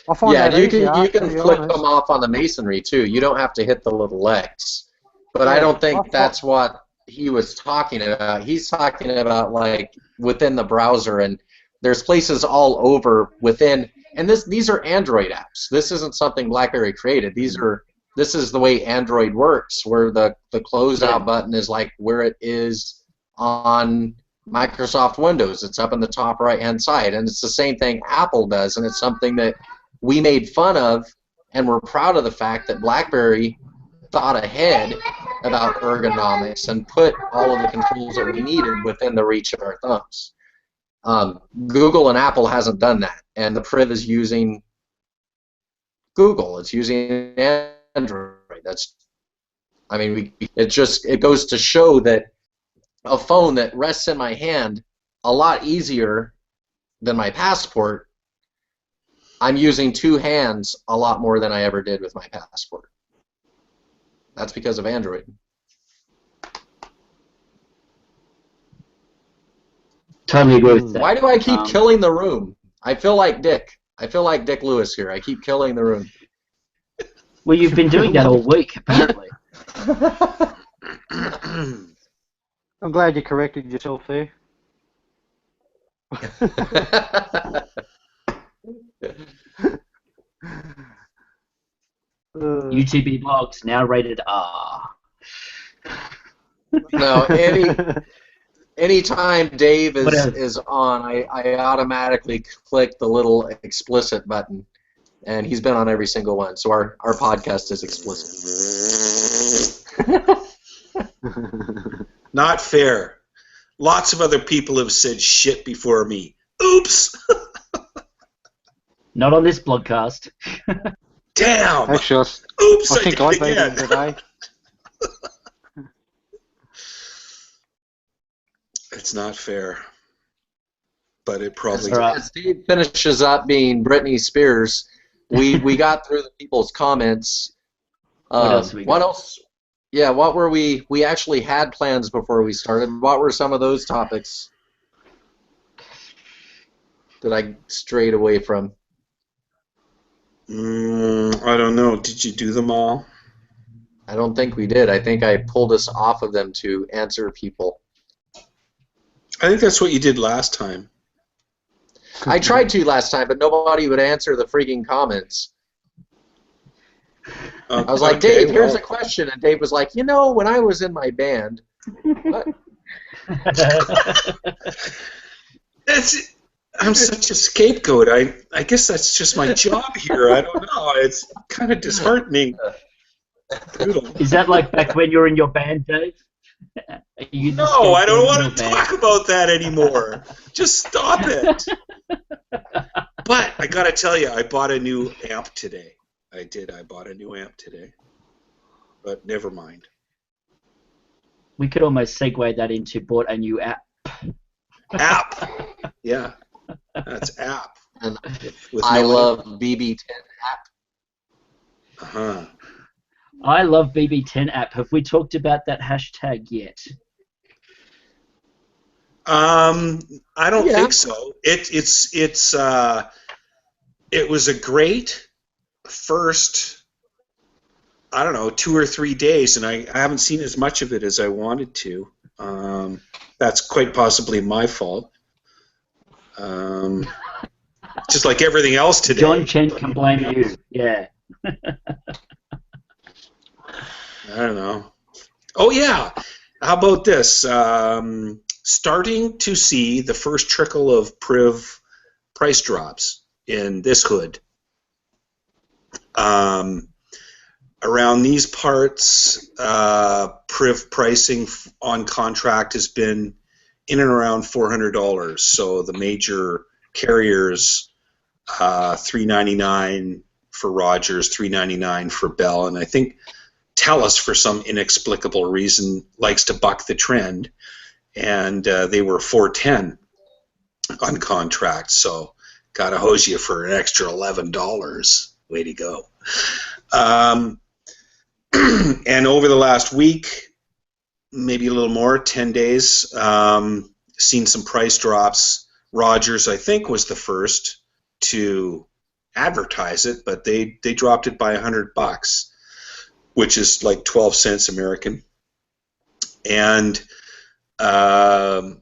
I find that easier, you can flick honest. them off on the masonry too. You don't have to hit the little X. But I don't think that's what he was talking about. He's talking about like within the browser, and there's places all over within. And these are Android apps. This isn't something BlackBerry created. This is the way Android works, where the closeout button is like where it is on Microsoft Windows. It's up in the top right-hand side, and it's the same thing Apple does, and it's something that we made fun of, and we're proud of the fact that BlackBerry thought ahead about ergonomics and put all of the controls that we needed within the reach of our thumbs. Google and Apple hasn't done that, and the Priv is using Google. It's using Android. It goes to show that a phone that rests in my hand a lot easier than my passport. I'm using two hands a lot more than I ever did with my passport. That's because of Android. Totally agree with that. Why do I keep killing the room? I feel like Dick. I feel like Dick Lewis here. I keep killing the room. Well, you've been doing that all week, apparently. I'm glad you corrected yourself there. UTB Blogs now rated R. No, anytime Dave is on, I automatically click the little explicit button, and he's been on every single one. So our podcast is explicit. Not fair. Lots of other people have said shit before me. Oops. Not on this blogcast. Damn. Actually, Oops. I think I did it beat him again. today. It's not fair. But it probably As Steve finishes up being Britney Spears, we got through the people's comments. What else we got? What else? Yeah, what were we actually had plans before we started. What were some of those topics that I strayed away from? I don't know. Did you do them all? I don't think we did. I think I pulled us off of them to answer people. I think that's what you did last time. I tried to last time, but nobody would answer the freaking comments. I was like, okay, Dave, here's a question. And Dave was like, when I was in my band. What? I'm such a scapegoat. I guess that's just my job here. I don't know. It's kind of disheartening. Brutal. Is that like back when you were in your band, Dave? No, I don't want to talk about that anymore. Just stop it. But I got to tell you, I bought a new amp today. I did. I bought a new amp today. But never mind. We could almost segue that into bought a new app. App. Yeah. That's app. And With I no love BB10 app. Uh-huh. I love BB10 app. Have we talked about that hashtag yet? I don't think so. It was a great first, I don't know, 2 or 3 days, and I haven't seen as much of it as I wanted to. That's quite possibly my fault. Just like everything else today. John Chen can blame you. Yeah. I don't know. Oh, yeah. How about this? Starting to see the first trickle of Priv price drops in this hood. Around these parts, Priv pricing on contract has been in and around $400. So the major carriers, $399 for Rogers, $399 for Bell, and I think TELUS, for some inexplicable reason, likes to buck the trend, and they were $410 on contract. So gotta hose you for an extra $11. Way to go. And over the last week, maybe a little more, 10 days, seen some price drops. Rogers, I think, was the first to advertise it, but they dropped it by $100, which is like 12 cents American. And down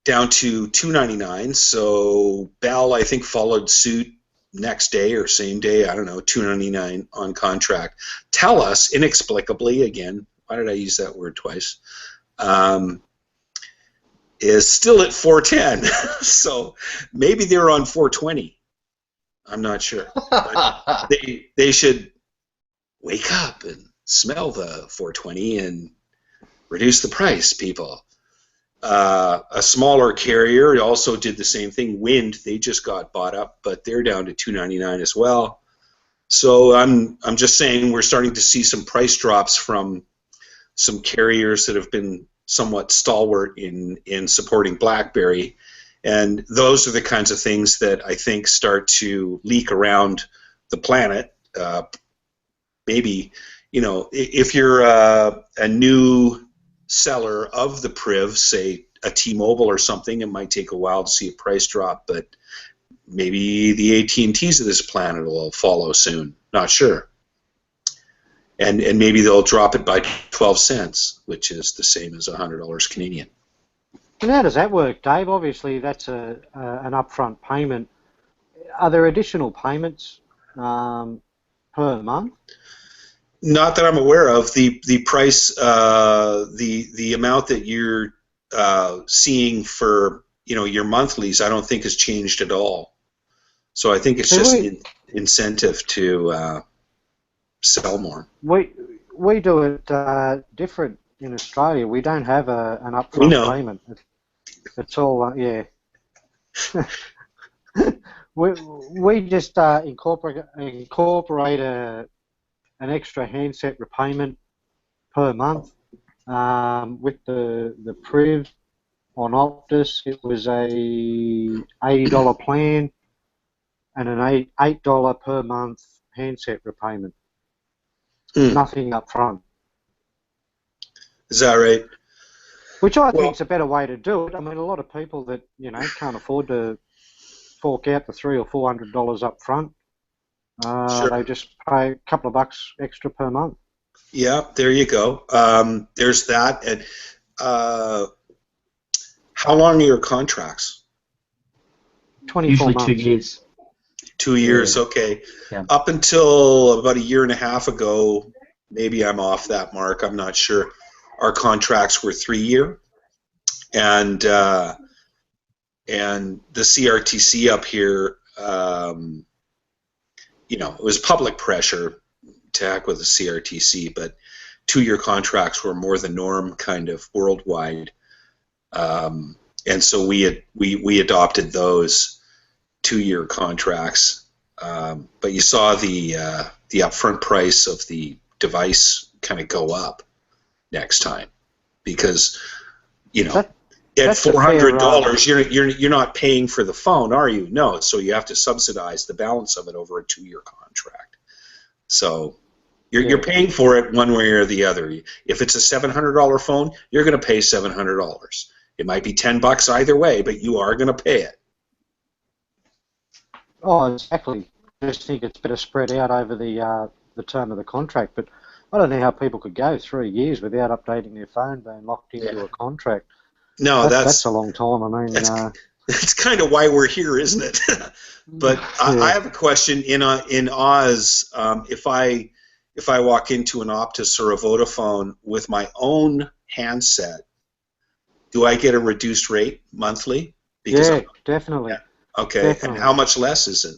to $2.99. So Bell, I think, followed suit next day or same day. I don't know, $2.99 on contract. TELUS, inexplicably, again, why did I use that word twice? Is still at $4.10. So maybe they're on $4.20. I'm not sure. But they should wake up and smell the $4.20 and reduce the price, people. A smaller carrier also did the same thing. Wind, they just got bought up, but they're down to $2.99 as well. So I'm just saying we're starting to see some price drops from some carriers that have been somewhat stalwart in supporting BlackBerry, and those are the kinds of things that I think start to leak around the planet. Maybe, if you're a new seller of the Priv, say a T-Mobile or something, it might take a while to see a price drop, but maybe the AT&Ts of this planet will follow soon. Not sure. And maybe they'll drop it by 12 cents, which is the same as $100 Canadian. And how does that work, Dave? Obviously, that's an upfront payment. Are there additional payments per month? Not that I'm aware of. The price, the amount that you're seeing for your monthlies, I don't think has changed at all. So I think it's just an incentive to sell more. We do it different in Australia. We don't have an upfront payment. It's all, yeah. we just incorporate an extra handset repayment per month with the Priv on Optus. It was a $80 plan and an $8 per month handset repayment. Nothing up front. Is that right? Which I think is a better way to do it. I mean, a lot of people that can't afford to fork out the $300 or $400 up front, Sure. they just pay a couple of bucks extra per month. Yeah, there you go. There's that. And how long are your contracts? 24 Usually months. 2 years. 2 years, okay. Yeah. Up until about a year and a half ago, maybe I'm off that mark, I'm not sure, our contracts were 3-year. And the CRTC up here, it was public pressure to heck with the CRTC, but 2-year contracts were more the norm kind of worldwide. And so we adopted those 2-year contracts. But you saw the upfront price of the device kind of go up next time because, at $400, you're not paying for the phone, are you? No, so you have to subsidize the balance of it over a 2-year contract. So you're paying for it one way or the other. If it's a $700 phone, you're going to pay $700. It might be $10 either way, but you are going to pay it. Oh, exactly. I just think it's better spread out over the term of the contract. But I don't know how people could go 3 years without updating their phone, being locked into a contract. No, that's a long time. I mean, that's kind of why we're here, isn't it? But I have a question. In Oz, if I walk into an Optus or a Vodafone with my own handset, do I get a reduced rate monthly? Because definitely. Yeah. Okay, Definitely. And how much less is it?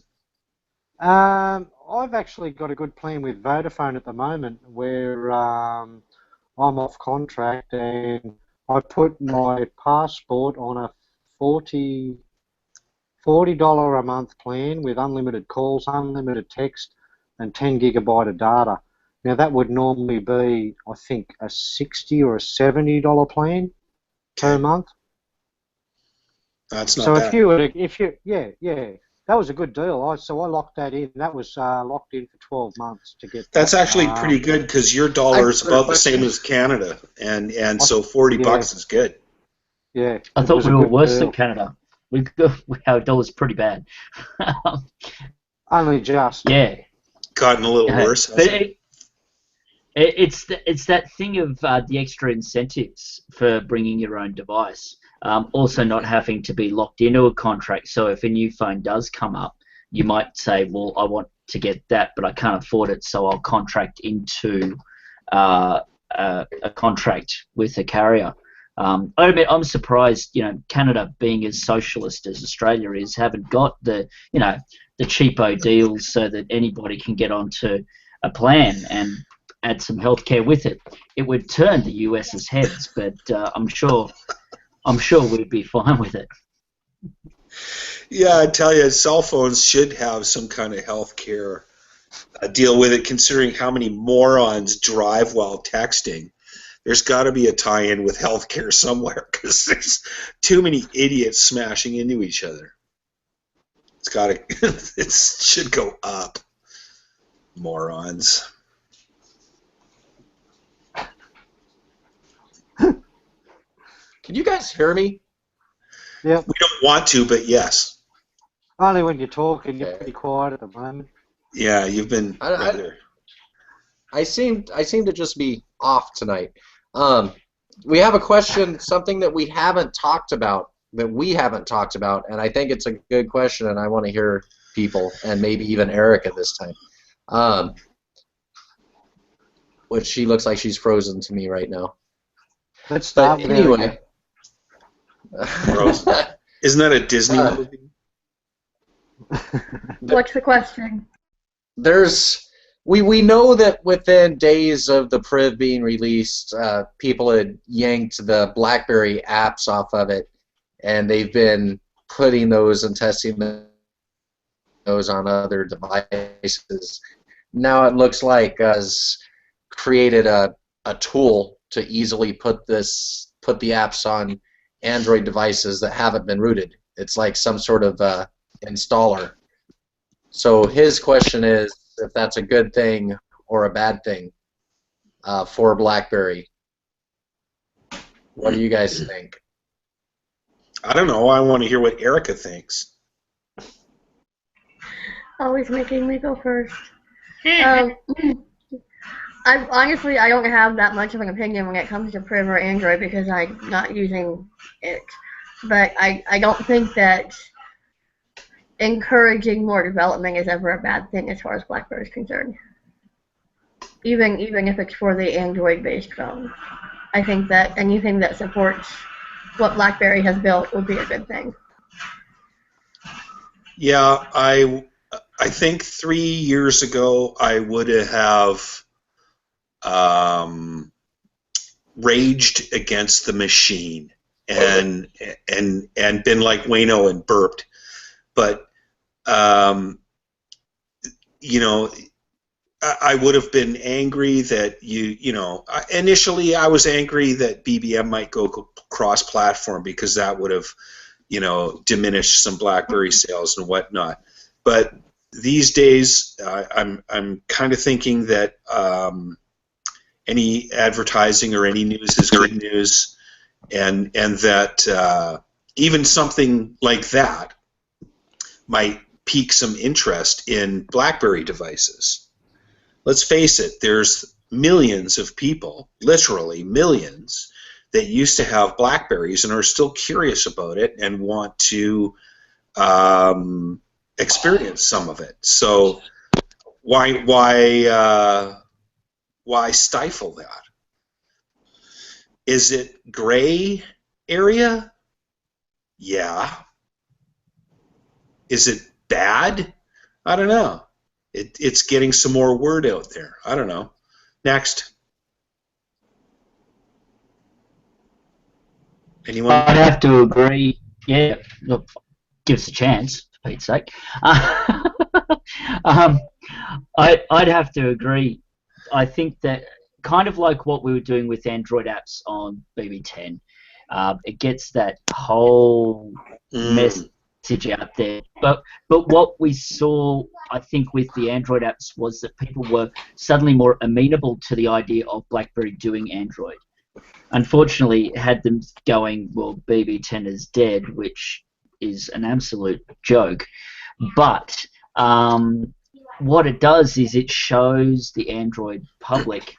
I've actually got a good plan with Vodafone at the moment where I'm off contract and I put my passport on a $40 a month plan with unlimited calls, unlimited text, and 10 gigabyte of data. Now that would normally be, I think, a $60 or a $70 plan per month. That's not so bad. That was a good deal. So I locked that in. That was locked in for 12 months to get. That's actually pretty good because your dollar is about the same as Canada, and so $40 is good. Yeah. I thought we were worse than Canada. Our dollar's pretty bad. Only just. Yeah. Gotten a little worse. But it's that thing of the extra incentives for bringing your own device. Also not having to be locked into a contract. So if a new phone does come up, you might say, well, I want to get that, but I can't afford it, so I'll contract into a contract with a carrier. I'm surprised, Canada, being as socialist as Australia is, haven't got the cheapo deals so that anybody can get onto a plan and add some healthcare with it. It would turn the US's heads, but I'm sure we'd be fine with it. Yeah, I tell you, cell phones should have some kind of health care deal with it, considering how many morons drive while texting. There's got to be a tie-in with health care somewhere because there's too many idiots smashing into each other. It should go up. Morons. Can you guys hear me? Yeah. We don't want to, but yes. Only when you're talking, you're pretty quiet at the moment. Yeah, you've been rather. I seem to just be off tonight. We have a question, something that we haven't talked about, and I think it's a good question, and I want to hear people, and maybe even Erica this time. Which she looks like she's frozen to me right now. Let's start with anyway. Isn't that a Disney movie? What's the question? We know that within days of the Priv being released, people had yanked the BlackBerry apps off of it, and they've been putting those and testing those on other devices. Now it looks like has created a tool to easily put the apps on Android devices that haven't been rooted. It's like some sort of installer. So his question is if that's a good thing or a bad thing for BlackBerry. What do you guys think? I don't know. I want to hear what Erica thinks. Always making me go first. Honestly, I don't have that much of an opinion when it comes to Priv or Android because I'm not using it. But I don't think that encouraging more development is ever a bad thing as far as BlackBerry is concerned. Even if it's for the Android-based phone. I think that anything that supports what BlackBerry has built would be a good thing. Yeah, I think 3 years ago I would have raged against the machine and been like Wayno and burped, but you know, I would have been angry that initially I was angry that BBM might go cross-platform because that would have, diminished some BlackBerry sales and whatnot. But these days, I'm kind of thinking that any advertising or any news is good news, and that even something like that might pique some interest in BlackBerry devices. Let's face it, there's millions of people, literally millions, that used to have BlackBerries and are still curious about it and want to experience some of it. So why stifle that? Is it gray area? Yeah. Is it bad? I don't know. It's getting some more word out there. I don't know. Next. Anyone? I'd have to agree. Yeah, look, give us a chance, for Pete's sake. I'd have to agree. I think that kind of like what we were doing with Android apps on BB10, it gets that whole message out there. But what we saw, I think, with the Android apps was that people were suddenly more amenable to the idea of BlackBerry doing Android. Unfortunately, it had them going, well, BB10 is dead, which is an absolute joke. But what it does is it shows the Android public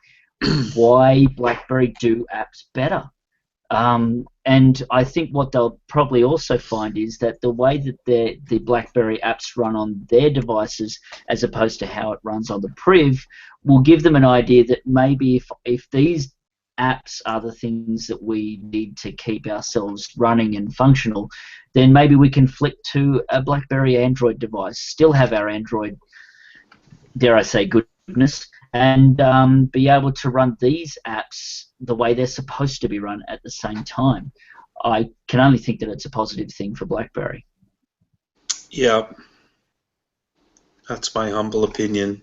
why BlackBerry do apps better. And I think what they'll probably also find is that the way that the BlackBerry apps run on their devices as opposed to how it runs on the Priv will give them an idea that maybe if these apps are the things that we need to keep ourselves running and functional, then maybe we can flick to a BlackBerry Android device, still have our Android, dare I say, goodness, and be able to run these apps the way they're supposed to be run at the same time. I can only think that it's a positive thing for BlackBerry. Yeah, that's my humble opinion.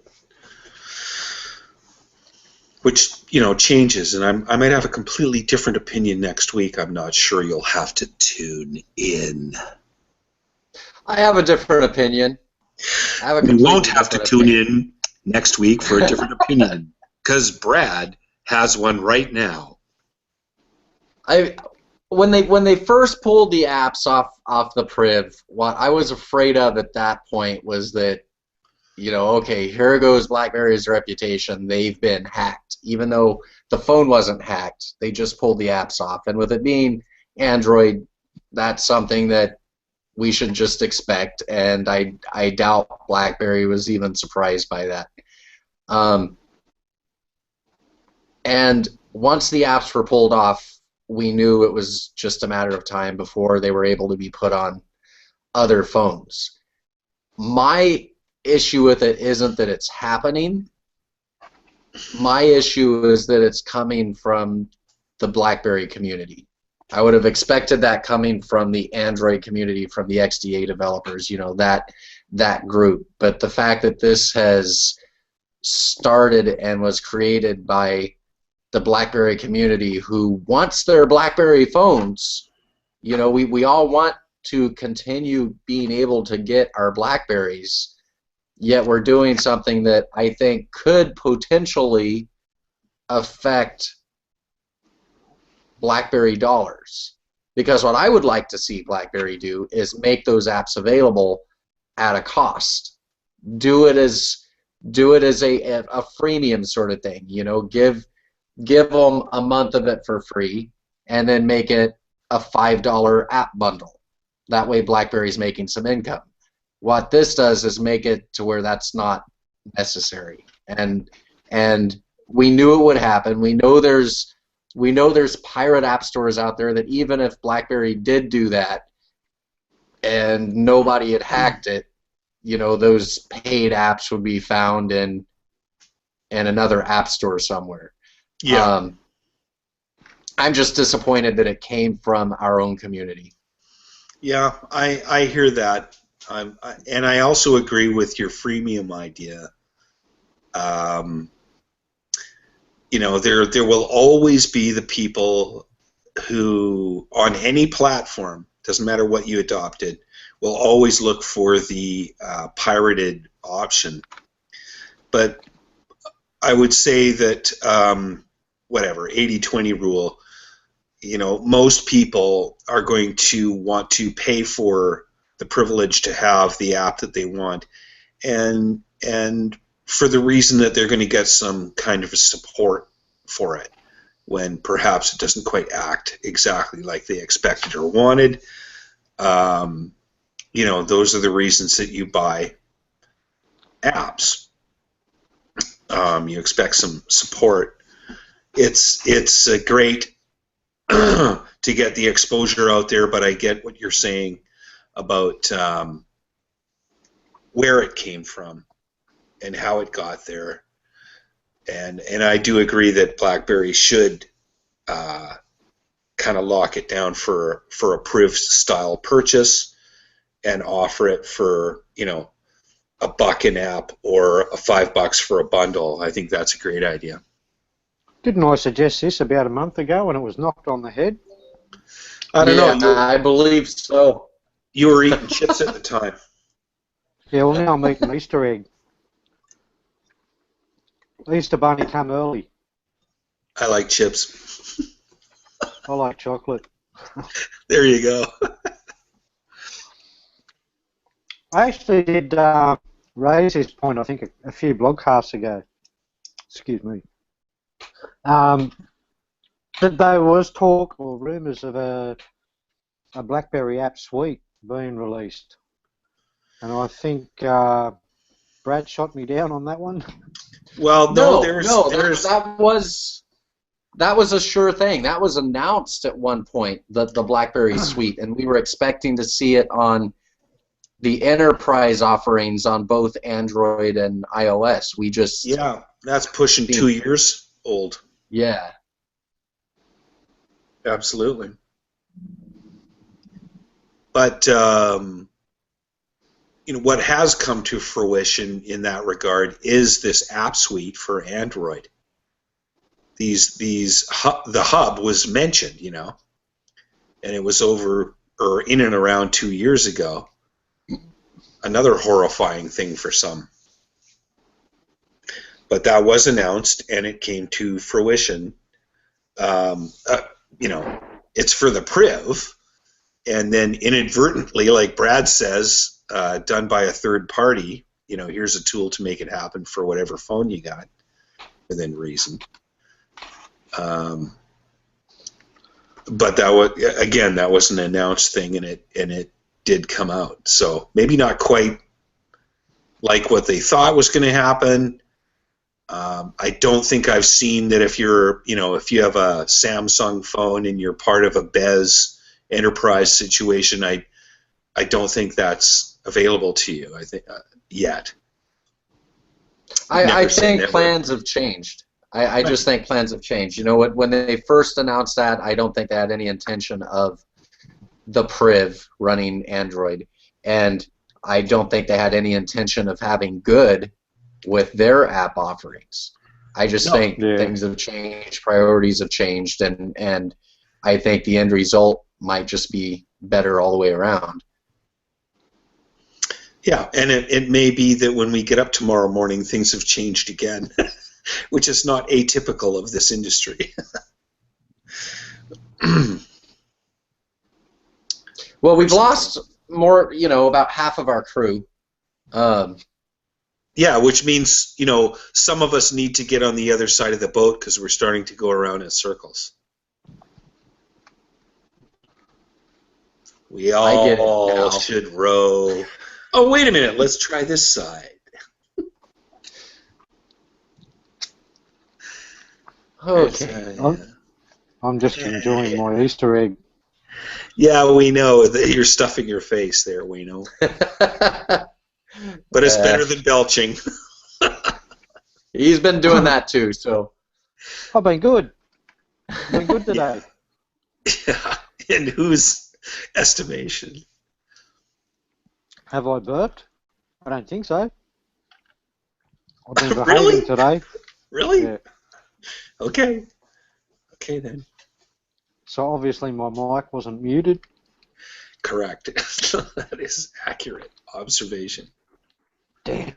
Which, changes, and I might have a completely different opinion next week. I'm not sure. You'll have to tune in. I have a different opinion. You won't have to tune in next week for a different opinion, because Brad has one right now. When they first pulled the apps off the Priv, what I was afraid of at that point was that, okay, here goes BlackBerry's reputation. They've been hacked. Even though the phone wasn't hacked, they just pulled the apps off. And with it being Android, that's something that we should just expect. And I doubt BlackBerry was even surprised by that. And once the apps were pulled off, we knew it was just a matter of time before they were able to be put on other phones. My issue with it isn't that it's happening. My issue is that it's coming from the BlackBerry community. I would have expected that coming from the Android community, from the XDA developers, that group. But the fact that this has started and was created by the BlackBerry community, who wants their BlackBerry phones, we all want to continue being able to get our BlackBerries, yet we're doing something that I think could potentially affect BlackBerry dollars. Because what I would like to see BlackBerry do is make those apps available at a cost. Do it as a freemium sort of thing. Give them a month of it for free, and then make it a $5 app bundle. That way BlackBerry's making some income. What this does is make it to where that's not necessary. And we knew it would happen. We know there's pirate app stores out there that even if BlackBerry did do that and nobody had hacked it, those paid apps would be found in another app store somewhere. Yeah. I'm just disappointed that it came from our own community. Yeah, I hear that. And I also agree with your freemium idea. There will always be the people who, on any platform, doesn't matter what you adopted, will always look for the pirated option. But I would say that, 80-20 rule, most people are going to want to pay for the privilege to have the app that they want, and for the reason that they're going to get some kind of support for it when perhaps it doesn't quite act exactly like they expected or wanted. Those are the reasons that you buy apps. You expect some support. It's great to get the exposure out there, but I get what you're saying about where it came from and how it got there, and I do agree that BlackBerry should kind of lock it down for a proof style purchase and offer it for $1 an app or $5 for a bundle. I think that's a great idea. Didn't I suggest this about a month ago when it was knocked on the head? I don't know. I believe so. You were eating chips at the time. Yeah, well, now I'm eating Easter egg. Easter bunny come early. I like chips. I like chocolate. There you go. I actually did raise this point, I think, a few blogcasts ago. Excuse me. That there was talk or rumours of a BlackBerry app suite being released, and I think Brad shot me down on that one. Well, that was a sure thing. That was announced at one point, the BlackBerry suite, and we were expecting to see it on the enterprise offerings on both Android and iOS. That's pushing 2 years old. Yeah. Absolutely. But what has come to fruition in that regard is this app suite for Android. The hub was mentioned, and it was over or in and around 2 years ago. Another horrifying thing for some. But that was announced, and it came to fruition. It's for the priv, and then inadvertently, like Brad says, done by a third party. Here's a tool to make it happen for whatever phone you got, within reason. But that was an announced thing, and it did come out. So maybe not quite like what they thought was going to happen. I don't think I've seen that if you have a Samsung phone and you're part of a Bez enterprise situation, I don't think that's available to you. I think yet. I think plans have changed. I just think plans have changed. You know what? When they first announced that, I don't think they had any intention of the Priv running Android, and I don't think they had any intention of having good with their app offerings. I just think things have changed, priorities have changed, and I think the end result might just be better all the way around. Yeah, and it may be that when we get up tomorrow morning, things have changed again, which is not atypical of this industry. Well, we've lost more, about half of our crew. Yeah, which means, some of us need to get on the other side of the boat because we're starting to go around in circles. We all should row. Oh, wait a minute. Let's try this side. Okay. I'm just enjoying my Easter egg. Yeah, we know that you're stuffing your face there, we know. But it's better than belching. He's been doing that too, so. I've been good. I've been good today. Yeah. In whose estimation? Have I burped? I don't think so. I've been behaving Really? today. Really? Yeah. Okay. Okay then. So obviously my mic wasn't muted. Correct. That is accurate observation. Damn.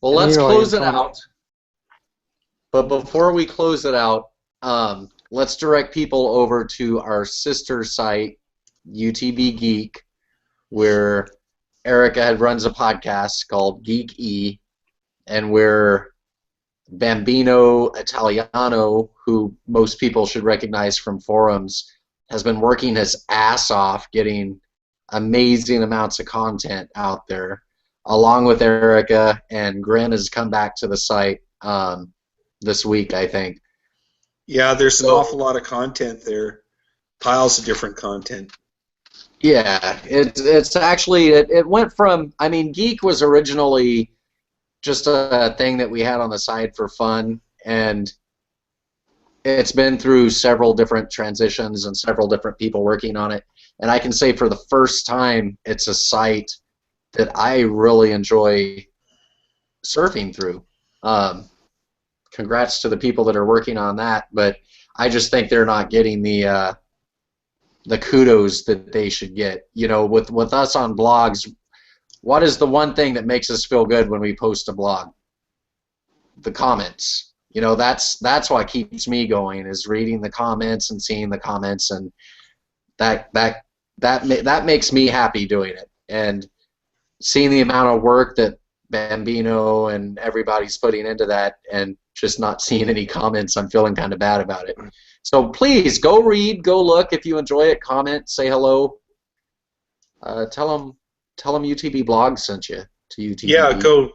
Well, let's close it out. But before we close it out, let's direct people over to our sister site, UTB Geek, where Erica runs a podcast called Geek E, and where Bambino Italiano, who most people should recognize from forums, has been working his ass off getting amazing amounts of content out there, along with Erica, and Gren has come back to the site this week, I think. Yeah, there's an awful lot of content there. Piles of different content. Yeah, it's actually, it went from, Geek was originally just a thing that we had on the side for fun, and it's been through several different transitions and several different people working on it. And I can say for the first time, it's a site that I really enjoy surfing through. Congrats to the people that are working on that, but I just think they're not getting the kudos that they should get. With us on blogs, what is the one thing that makes us feel good when we post a blog? The comments. That's what keeps me going, is reading the comments and seeing the comments, and that makes me happy doing it. And seeing the amount of work that Bambino and everybody's putting into that, and just not seeing any comments, I'm feeling kind of bad about it. So please go read, go look. If you enjoy it, comment, say hello. Tell them UTB Blog sent you to UTB. Yeah, go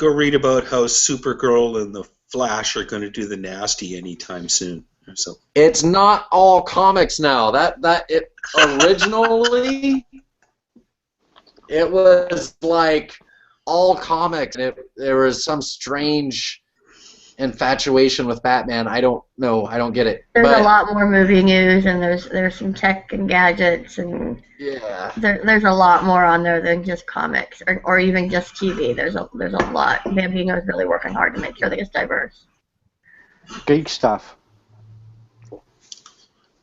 read about how Supergirl and the Flash are going to do the nasty anytime soon. So it's not all comics now. It originally it was like all comics, and there was some strange infatuation with Batman. I don't know. I don't get it. There's a lot more movie news, and there's some tech and gadgets, and yeah, there's a lot more on there than just comics or even just TV. There's a lot. Bambino's really working hard to make sure that it's diverse. Geek stuff.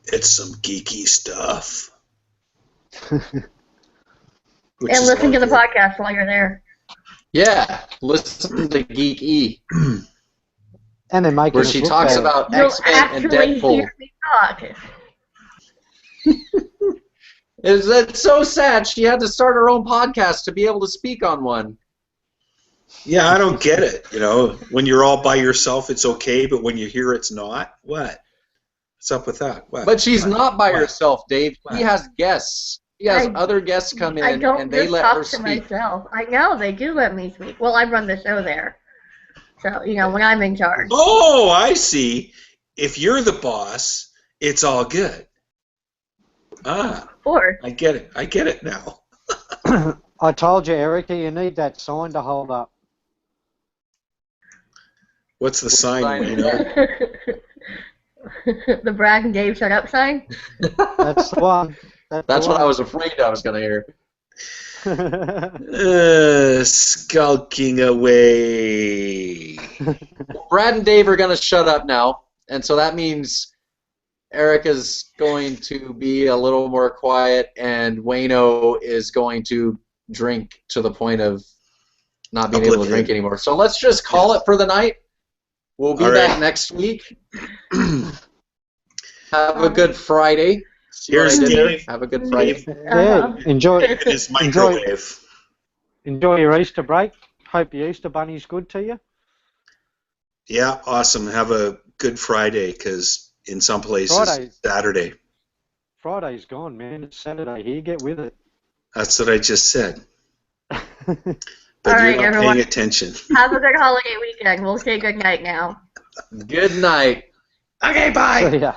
It's some geeky stuff. And listen to the podcast while you're there. Yeah, listen to Geek E. And then Mike, where she talks about X-Men and Deadpool. Hear me talk. It's so sad. She had to start her own podcast to be able to speak on one. Yeah, I don't get it. When you're all by yourself, it's okay, but when you're here, it's not. What? What's up with that? What? But she's not by herself, Dave. He has guests. He has other guests come in, and they let her speak. I don't just talk to myself. I know, they do let me speak. Well, I run the show there. So, when I'm in charge. Oh, I see. If you're the boss, it's all good. Ah. Of course. I get it. I get it now. I told you, Erica, you need that sign to hold up. What's the sign? sign? You know? The Brad and Dave shut up sign. That's the one. That's what I was afraid I was going to hear. Skulking away. Brad and Dave are going to shut up now, and so that means Eric is going to be a little more quiet, and Wayno is going to drink to the point of not being able to drink anymore. So let's just call it for the night. We'll be back next week. Have a good Friday. Here's Dave. Have a good Friday. Yeah, enjoy His microwave. enjoy your Easter break. Hope your Easter bunny's good to you. Yeah, awesome. Have a good Friday, because in some places it's Saturday. Friday's gone, man. It's Saturday here. Get with it. That's what I just said. But All you're right, not everyone. paying attention. Have a good holiday weekend. We'll say good night now. Good night. Okay, bye. See ya.